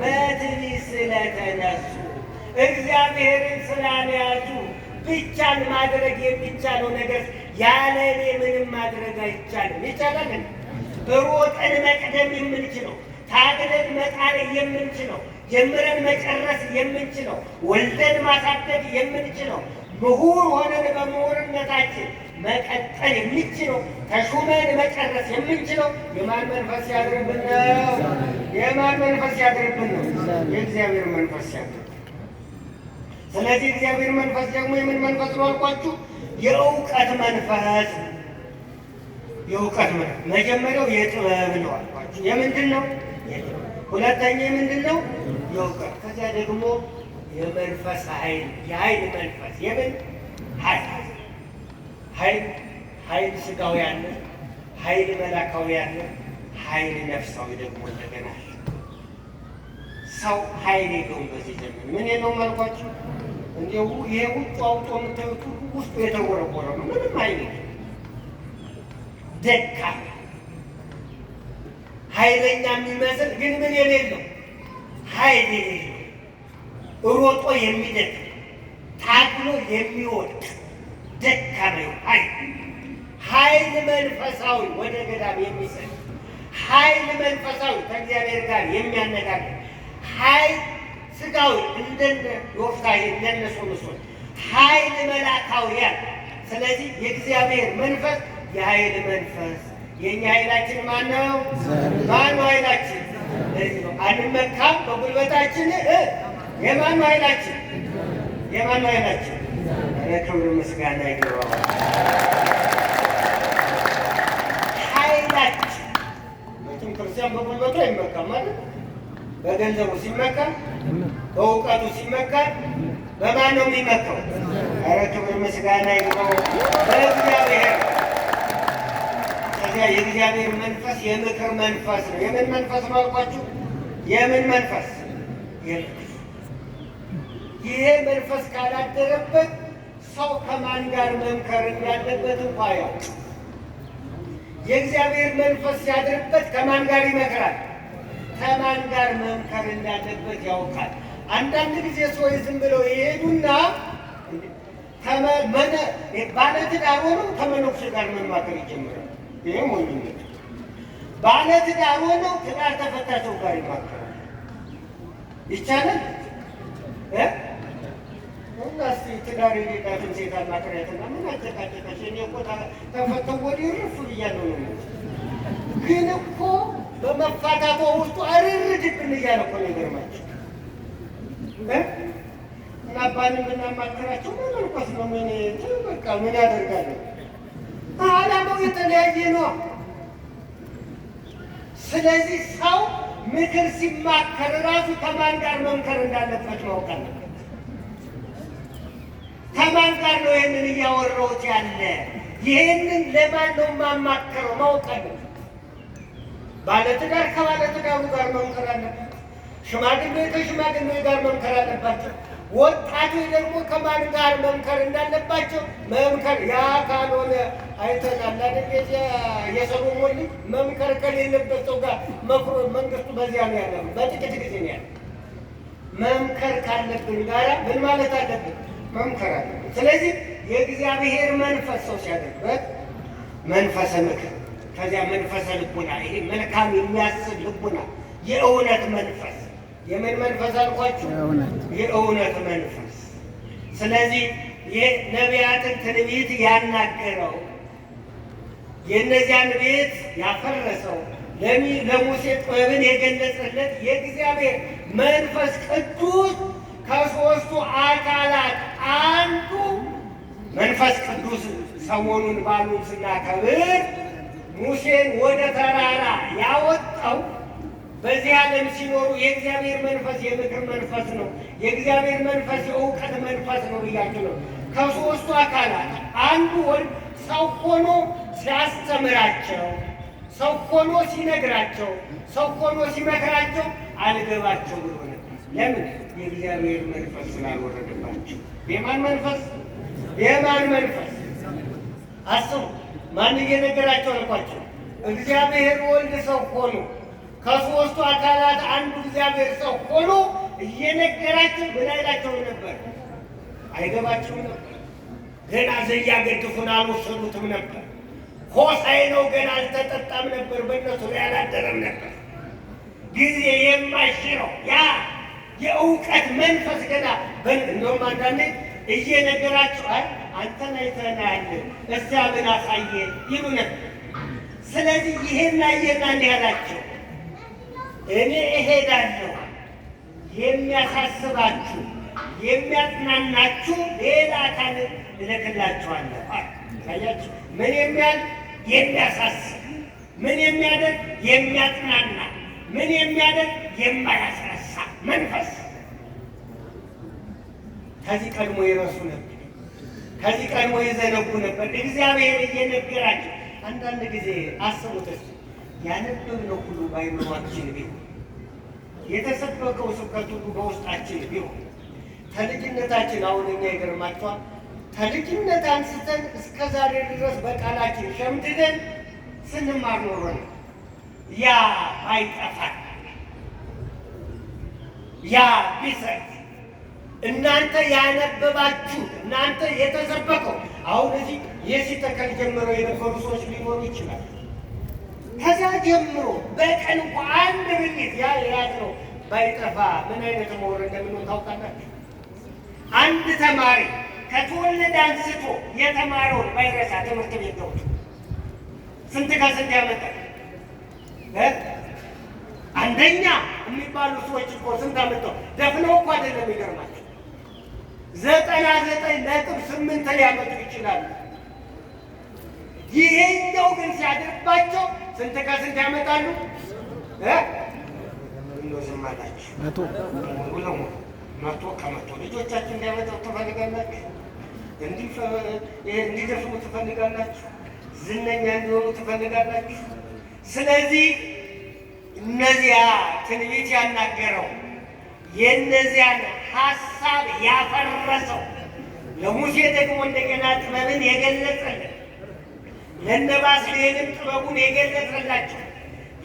በትዕቢት ስለተነሱ፣ እግዚአብሔርን ስላልያዙ። ብቻን ማድረግ የሚቻለው ነገር ያለ እኔ ምንም ማድረግ አይቻልም። ይቻላል? ሮጠን መቅደም የምንችለው፣ ታግለን መጣል የምንችለው፣ ጀምረን መጨረስ የምንችለው፣ ወልደን ማሳደግ የምንችለው፣ ምሁር ሆነን በምሁርነታችን መቀጠል የምንችለው፣ ተሹመን መጨረስ የምንችለው የማን መንፈስ ያድርብን ነው? የማን መንፈስ ያድርብን ነው? የእግዚአብሔር መንፈስ ያድርብን። ስለዚህ እግዚአብሔር መንፈስ ደግሞ የምን መንፈስ ነው አልኳችሁ? የእውቀት መንፈስ። የእውቀት መንፈስ መጀመሪያው የጥበብ ነው አልኳችሁ። የምንድን ነው? ሁለተኛ የምንድን ነው? የእውቀት። ከዚያ ደግሞ የመንፈስ ኃይል፣ የኃይል መንፈስ። የምን ኃይል? ኃይል ስጋዊ ያለ፣ ኃይል መላካዊ ያለ፣ ኃይል ነፍሳዊ ደግሞ እንደገና ሰው ኃይል የለውም በዚህ ዘመን። ምን የለውም አልኳችሁ? እንዲሁ ይሄ ውጭ አውጦ የምታዩት ውስጡ የተወረወረ ነው። ምንም ኃይል ደካማ፣ ኃይለኛ የሚመስል ግን ምን የሌለው ኃይል የሌለው ሮጦ የሚደክም ታግሎ የሚወድቅ ደካማ ኃይል መንፈሳዊ ወደ ገዳም የሚሰጥ ኃይል መንፈሳዊ ከእግዚአብሔር ጋር የሚያነጋግር ኃይል ስጋዊ እንደነ ዮፍታሔ እንደነ ሶምሶን ኃይል መላካውያን። ስለዚህ የእግዚአብሔር መንፈስ የኃይል መንፈስ። የእኛ ኃይላችን ማን ነው? ማን ነው ኃይላችን? ለዚህ ነው አንመካም በጉልበታችን። የማን ነው ኃይላችን? የማን ነው ኃይላችን? ክብር ምስጋና ይግባው። ኃይላችን መቼም ክርስቲያን በጉልበቱ አይመካም ማለት በገንዘቡ ሲመካ፣ በእውቀቱ ሲመካ በማን ነው የሚመካው? ኧረ ክብር ምስጋና ይግባው በእግዚአብሔር። ከዚያ የእግዚአብሔር መንፈስ የምክር መንፈስ ነው። የምን መንፈስ ነው አልኳችሁ? የምን መንፈስ? ይሄ መንፈስ ካላደረበት ሰው ከማን ጋር መምከር እንዳለበት እንኳ ያውቅ። የእግዚአብሔር መንፈስ ሲያድርበት ከማን ጋር ይመክራል? ከማን ጋር መምከር እንዳለበት ያውቃል። አንዳንድ ጊዜ ሰዎች ዝም ብለው ይሄዱና ባለትዳር ሆነው ከመነኩሴ ጋር መማከር ይጀምራል። ይህም ሞኝነት። ባለትዳር ሆነው ትዳር ተፈታቸው ጋር ይማከራል። ይቻላል? እና እስኪ ትዳር የሌላትን ሴት አማክሪያትና ምን አጨቃጨቀሽ? እኔ እኮ ተፈተው ወዲህ ርፍ ብያለሁ ነው። ግን እኮ በመፋታቷ ውስጡ አርርድብን እያለ እኮ ነው። ይገርማቸው እና ባልን ብናማክራቸው መመልኮስ ነው። ምን በቃ ምን ያደርጋለን? ዓላማው የተለያየ ነው። ስለዚህ ሰው ምክር ሲማከር ራሱ ከማን ጋር መምከር እንዳለበት ማወቅ አለበት። ከማን ጋር ነው ይህንን እያወራሁት ያለ? ይህንን ለማን ነው የማማከረው ማወቅ አለበት። ባለትዳር ከባለትዳሩ ጋር መምከር አለበት። ሽማግሌ ከሽማግሌ ጋር መምከር አለባቸው። ወጣቶች ደግሞ ከማን ጋር መምከር እንዳለባቸው መምከር። ያ ካልሆነ አይተናል አይደል? የሰሎሞን ልጅ መምከር ከሌለበት ሰው ጋር መክሮ መንግስቱ በዚያ ነው ያለው። በጥቂት ጊዜ ነው ያለው። መምከር ካለብን ጋራ ምን ማለት አለብን? መምከር አለብን። ስለዚህ የእግዚአብሔር መንፈስ ሰው ሲያደርበት መንፈሰ ምክር፣ ከዚያ መንፈሰ ልቡና፣ ይሄ መልካም የሚያስብ ልቡና፣ የእውነት መንፈስ። የምን መንፈስ አልኳችሁ? የእውነት መንፈስ። ስለዚህ የነቢያትን ትንቢት ያናገረው የእነዚያን ቤት ያፈረሰው ለሙሴ ጥበብን የገለጸለት የእግዚአብሔር መንፈስ ቅዱስ ከሦስቱ አካላት አንዱ መንፈስ ቅዱስ ሰሞኑን ባሉን ስናከብር ሙሴን ወደ ተራራ ያወጣው በዚህ ዓለም ሲኖሩ የእግዚአብሔር መንፈስ የምክር መንፈስ ነው። የእግዚአብሔር መንፈስ የእውቀት መንፈስ ነው ብያችሁ ነው። ከሦስቱ አካላት አንዱ ወንድ ሰው ሆኖ ሲያስተምራቸው፣ ሰው ሆኖ ሲነግራቸው፣ ሰው ሆኖ ሲመክራቸው አልገባቸው ብሎ ነበር። ለምን? የእግዚአብሔር መንፈስ ስላልወረደባቸው። የማን መንፈስ? የማን መንፈስ? አስቡ። ማን እየነገራቸው አልኳቸው? እግዚአብሔር ወልድ ሰው ሆኖ ከሦስቱ አካላት አንዱ እግዚአብሔር ሰው ሆኖ እየነገራቸው ምን አይላቸው ነበር? አይገባቸውም ነበር። ገና ዘያገድፉን አልወሰዱትም ነበር። ሆሳዕናው ገና አልተጠጣም ነበር። በእነሱ ላይ አላደረም ነበር። ጊዜ የማይሽረው ያ የእውቀት መንፈስ ገና እንደውም አንዳንዴ እየነገራቸው አንተን አይተናል እስቲ ምን አሳየ ይሉ ነበር። ስለዚህ ይሄን አየና እንዲህ አላቸው፣ እኔ እሄዳለሁ፣ የሚያሳስባችሁ የሚያጽናናችሁ ሌላ አካል እልክላችኋለሁ። ታያችሁ? ምን የሚያል የሚያሳስብ፣ ምን የሚያደርግ የሚያጽናና፣ ምን የሚያደርግ የማያስረሳ መንፈስ። ከዚህ ቀድሞ ይረሱ ነበር፣ ከዚህ ቀድሞ ይዘነጉ ነበር። እግዚአብሔር እየነገራቸው አንዳንድ ጊዜ አስቡት። ያነበብነው ሁሉ በአይምሯችን ቢሆን፣ የተሰበከው ስብከት ሁሉ በውስጣችን ቢሆን፣ ከልጅነታችን አሁን እኛ ይገርማቸዋል፣ ከልጅነት አንስተን እስከ ዛሬ ድረስ በቃላችን ሸምድደን ስንማር ኖሮ ነው። ያ ባይጠፋ፣ ያ ቢሰጥ፣ እናንተ ያነበባችሁ፣ እናንተ የተሰበከው አሁን እዚህ የሲተከል ጀምረው የነበሩ ሰዎች ሊኖሩ ይችላል። ከዚያ ጀምሮ በቀን እንኳ አንድ ብኝት ያ የያዝነው ባይጠፋ ምን አይነት መወር እንደምንሆን ታውቃላችሁ? አንድ ተማሪ ከተወለደ አንስቶ የተማረውን ባይረሳ ትምህርት ቤት ገብቶ ስንት ከስንት ያመጣል? አንደኛ የሚባሉ ሰዎች እኮ ስንት አመጣው? ደፍነው እኮ አይደለም። ይገርማቸው 99.8 ሊያመጡ ይችላሉ። ይሄኛው ግን ሲያደርባቸው ስንት ከስንት ያመጣሉ? ዝም አላችሁ። መቶ ከመቶ ልጆቻችሁ እንዲያመጣው ትፈልጋላችሁ? እንዲደፍሩ ትፈልጋላችሁ? ዝነኛ እንዲሆኑ ትፈልጋላችሁ? ስለዚህ እነዚያ ትንቢት ያናገረው የእነዚያን ሀሳብ ያፈረሰው ለሙሴ ደግሞ እንደገና ጥበብን የገለጸልን፣ ለእነ ባስልኤልም ጥበቡን የገለጸላቸው፣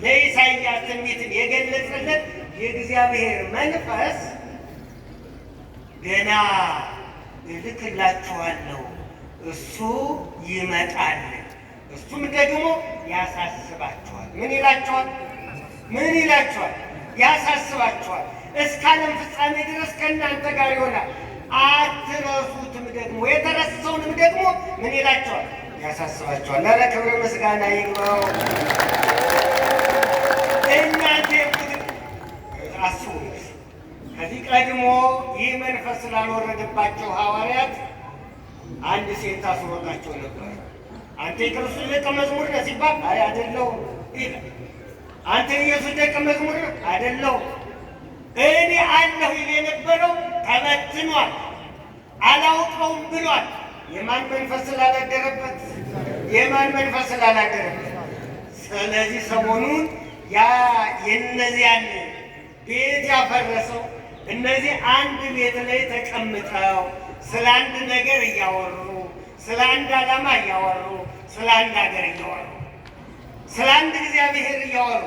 ለኢሳይያስ ትንቢትን የገለጸለት የእግዚአብሔር መንፈስ ገና እልክላችኋለሁ፣ እሱ ይመጣል፣ እሱም ደግሞ ያሳስባችኋል። ምን ይላችኋል? ምን ይላችኋል? ያሳስባችኋል። እስከ ዓለም ፍጻሜ ድረስ ከእናንተ ጋር ይሆናል፣ አትረሱትም። ደግሞ የተረሳውንም ደግሞ ምን ይላችኋል? ያሳስባችኋል። ኧረ ክብር ምስጋና ይግባው። እናንተ አስቡ። ከዚህ ቀድሞ ይህ መንፈስ ስላልወረደባቸው ሐዋርያት አንድ ሴት ታስሮጣቸው ነበር። አንተ የክርስቶስ ደቀ መዝሙር ነህ ሲባል አይ አይደለሁም ይላል። አንተ ኢየሱስ ደቀ መዝሙር ነህ? አይደለሁም። እኔ አለሁ ይል የነበረው ተበትኗል፣ አላውቀውም ብሏል። የማን መንፈስ ስላላደረበት? የማን መንፈስ ስላላደረበት? ስለዚህ ሰሞኑን ያ የእነዚያን ቤት ያፈረሰው እነዚህ አንድ ቤት ላይ ተቀምጠው ስለ አንድ ነገር እያወሩ፣ ስለ አንድ ዓላማ እያወሩ፣ ስለ አንድ ሀገር እያወሩ፣ ስለ አንድ እግዚአብሔር እያወሩ፣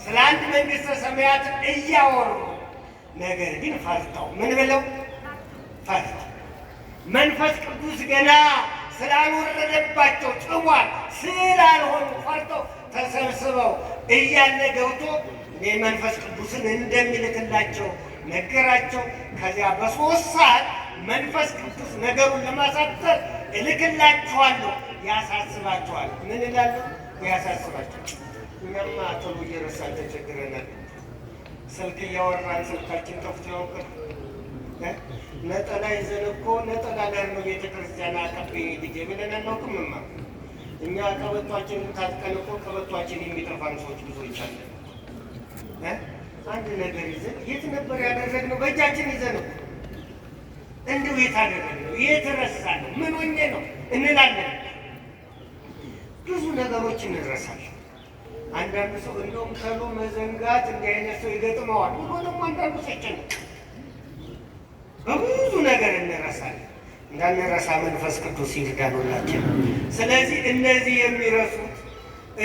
ስለ አንድ መንግሥተ ሰማያት እያወሩ፣ ነገር ግን ፈርተው ምን ብለው ፈርተው መንፈስ ቅዱስ ገና ስላልወረደባቸው ጽዋን ስላልሆኑ ፈርተው ተሰብስበው እያለ ገብቶ መንፈስ ቅዱስን እንደሚልክላቸው ነገራቸው። ከዚያ በ3 ሰዓት መንፈስ ቅዱስ ነገሩን ለማሳጠር እልክላችኋለሁ፣ ያሳስባችኋል። ምን እላለሁ? ያሳስባችኋል። እኛማ ቶሎ እየረሳን ተቸግረናል። ስልክ እያወራን ስልካችን ጠፍቶ ያውቃል። ነጠላ ይዘን እኮ ነጠላ ጋር ነው ቤተክርስቲያን አቀበኝ ልጄ ብለን አናውቅምማ። እኛ ቀበቷችንን ታጥቀን እኮ ቀበቷችን የሚጠፋን ሰዎች ብዙዎች አለን። አንድ ነገር ይዘን የት ነበር ያደረግነው? በእጃችን ይዘን እኮ እንዲሁ የት አደረግነው? የት ረሳነው? ምን ሆኜ ነው እንላለን። ብዙ ነገሮች እንረሳለን። አንዳንዱ ሰው እንደውም ተሎ መዘንጋት እንዲህ አይነት ሰው ይገጥመዋል ብሎ ደግሞ አንዳንዱ ሰጭነው በብዙ ነገር እንረሳለን። እንዳንረሳ መንፈስ ቅዱስ ይርዳን ሁላችን። ስለዚህ እነዚህ የሚረሱት፣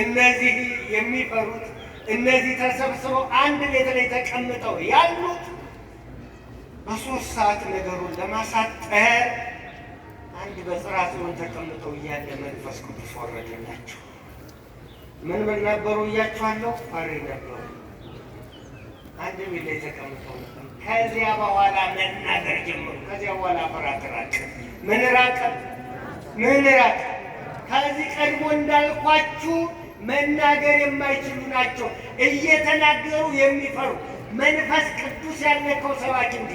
እነዚህ የሚፈሩት፣ እነዚህ ተሰብስበው አንድ ቤት ላይ ተቀምጠው ያሉት በ3 ሰዓት ነገሩን ለማሳጠር አንድ በጽርሐ ጽዮን ተቀምጠው እያለ መንፈስ ቅዱስ ወረደላቸው። ምን ነበሩ እያችኋለሁ? ፈሪ ነበሩ። አንድ ቤት ላይ ተቀምጠው ነበር። ከዚያ በኋላ መናገር ጀመሩ። ከዚያ በኋላ ፍርሃት ራቀ። ምን ራቀ? ምን ራቀ? ከዚህ ቀድሞ እንዳልኳችሁ መናገር የማይችሉ ናቸው። እየተናገሩ የሚፈሩ መንፈስ ቅዱስ ያለከው ሰባኪ እንጂ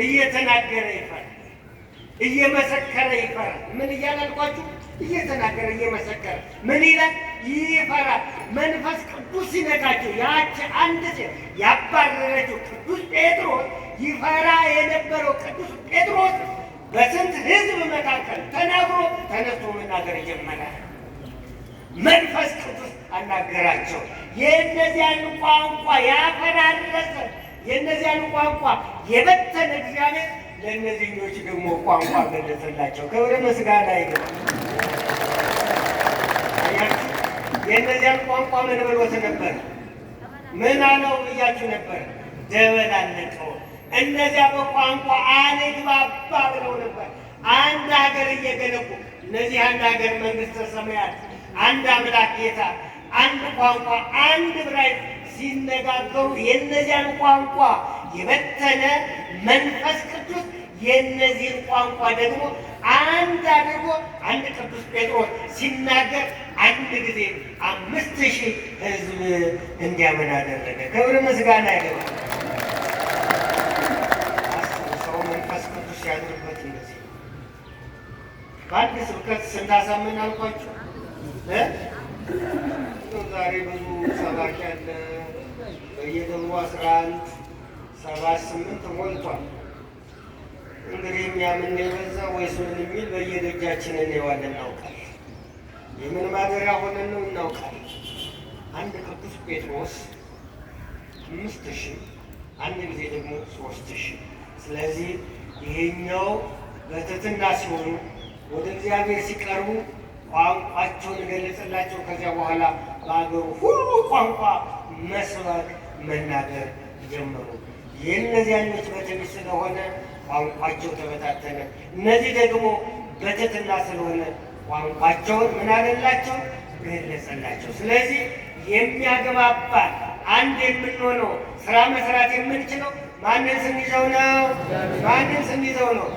እየተናገረ ይፈራል፣ እየመሰከረ ይፈራል። ምን እያላልኳችሁ? እየተናገረ እየመሰከረ ምን ይላል? ይፈራል። መንፈስ ቅዱስ ሲነካቸው ያቺ አንድ ሴት ያባረረችው ቅዱስ ጴጥሮስ ይፈራ የነበረው ቅዱስ ጴጥሮስ በስንት ሕዝብ መካከል ተናግሮ ተነስቶ መናገር ጀመረ። መንፈስ ቅዱስ አናገራቸው። የእነዚያን ቋንቋ ያፈራረሰ የእነዚያን ቋንቋ የበተነ እግዚአብሔር ለእነዚህኞች ደግሞ ቋንቋ ገለጸላቸው። ክብር ምስጋና ይግባው። የእነዚያን ቋንቋ ምን ብሎት ነበር? ምን አለው ብያችሁ ነበር? ደበላለቀው። እነዚያ በቋንቋ አልግባባ ብለው ነበር። አንድ ሀገር እየገነቡ እነዚህ አንድ ሀገር መንግሥተ ሰማያት፣ አንድ አምላክ ጌታ፣ አንድ ቋንቋ፣ አንድ ዕብራይስጥ ሲነጋገሩ የእነዚያን ቋንቋ የበተነ መንፈስ ቅዱስ የእነዚህን ቋንቋ ደግሞ አንድ አድርጎ አንድ ቅዱስ ጴጥሮስ ሲናገር አንድ ጊዜ 5000 ሕዝብ እንዲያምን አደረገ። ክብር ምስጋና ይገባል። ሰው መንፈስ ቅዱስ ያድርበት። እንደዚህ በአንድ ስብከት ስንታሳምን አልኳችሁ። ዛሬ ብዙ ሰባኪ ያለ በየደብሩ 11 7 8 ሞልቷል። እንግዲህ እኛ ምን የበዛ ወይስ ምን የሚል በየደጃችን እንየዋለን፣ እናውቃለን። የምን ማደሪያ ሆነን ነው እናውቃለን። አንድ ቅዱስ ጴጥሮስ 5000 አንድ ጊዜ ደግሞ 3000። ስለዚህ ይሄኛው በትሕትና ሲሆኑ ወደ እግዚአብሔር ሲቀርቡ ቋንቋቸውን ገለጸላቸው። ከዚያ በኋላ በአገሩ ሁሉ ቋንቋ መስበክ መናገር ጀመሩ። የእነዚያኞች በትዕቢት ስለሆነ ቋንቋቸው ተበታተነ። እነዚህ ደግሞ በትሕትና ስለሆነ ቋንቋቸውን ምን አለላቸው? ገለጸላቸው። ስለዚህ የሚያግባባ አንድ የምንሆነው ስራ መስራት የምንችለው ማንን ስንይዘው ነው? ማንን ስንይዘው ነው?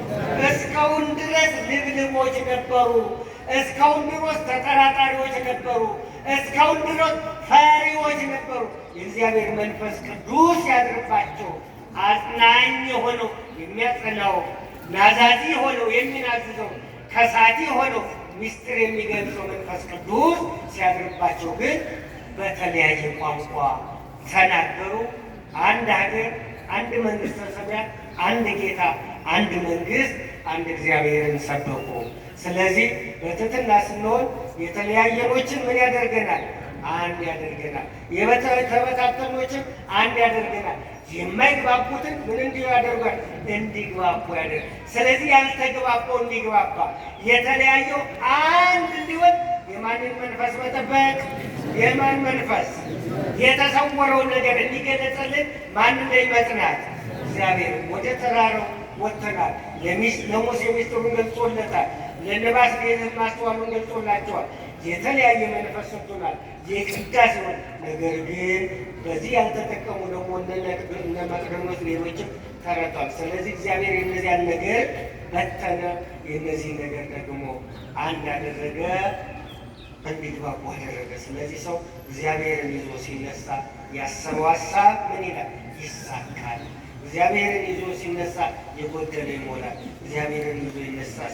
እስካሁን ድረስ ልብልቦች ነበሩ። እስካሁን ድረስ ተጠራጣሪዎች ነበሩ። እስካሁን ድረስ ፈሪዎች ነበሩ። የእግዚአብሔር መንፈስ ቅዱስ ያድርባቸው። አጽናኝ ሆነው የሚያጸናው፣ ናዛዚ ሆነው የሚናዝዘው፣ ከሳቲ ሆነው ምስጢር የሚገልጸው መንፈስ ቅዱስ ሲያድርባቸው ግን በተለያየ ቋንቋ ተናገሩ። አንድ ሀገር፣ አንድ መንግሥተ ሰማያት፣ አንድ ጌታ፣ አንድ መንግሥት፣ አንድ እግዚአብሔርን ሰበኩ። ስለዚህ በትሕትና ስንሆን የተለያየኖችን ምን ያደርገናል? አንድ ያደርገናል። የተበታተኖችን አንድ ያደርገናል። የማይግባቡትን ምን እንዲሁ ያደርጓል? እንዲግባቡ ያደርግ። ስለዚህ ያልተግባባው እንዲግባባ፣ የተለያየው አንድ እንዲሆን የማንን መንፈስ መጠበቅ? የማን መንፈስ? የተሰወረውን ነገር እንዲገለጸልን ማን ላይ መጽናት? እግዚአብሔር። ወደ ተራራው ወጥተናል። ለሙሴ ሚስጥሩን ገልጾለታል። ለነባስ ማስተዋሉን ገልጾላቸዋል። የተለያየ መንፈስ ሰጥቶናል። የቅዳሴውን ነገር ግን በዚህ ያልተጠቀሙ ደግሞ እነ መቅደኖች ሌሎችም ተረቷል። ስለዚህ እግዚአብሔር የእነዚያን ነገር በተነ፣ የእነዚህ ነገር ደግሞ አንድ አደረገ፣ እንዲግባቡ አደረገ። ስለዚህ ሰው እግዚአብሔርን ይዞ ሲነሳ ያሰበው ሀሳብ ምን ይላል? ይሳካል። እግዚአብሔርን ይዞ ሲነሳ የጎደለ ይሞላል። እግዚአብሔርን ይዞ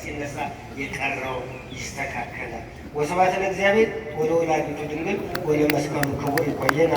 ሲነሳ የቀረው ይስተካከላል። ወስብሐት ለእግዚአብሔር ወለወላዲቱ ድንግል ወለመስቀሉ ክቡር። ይቆየን።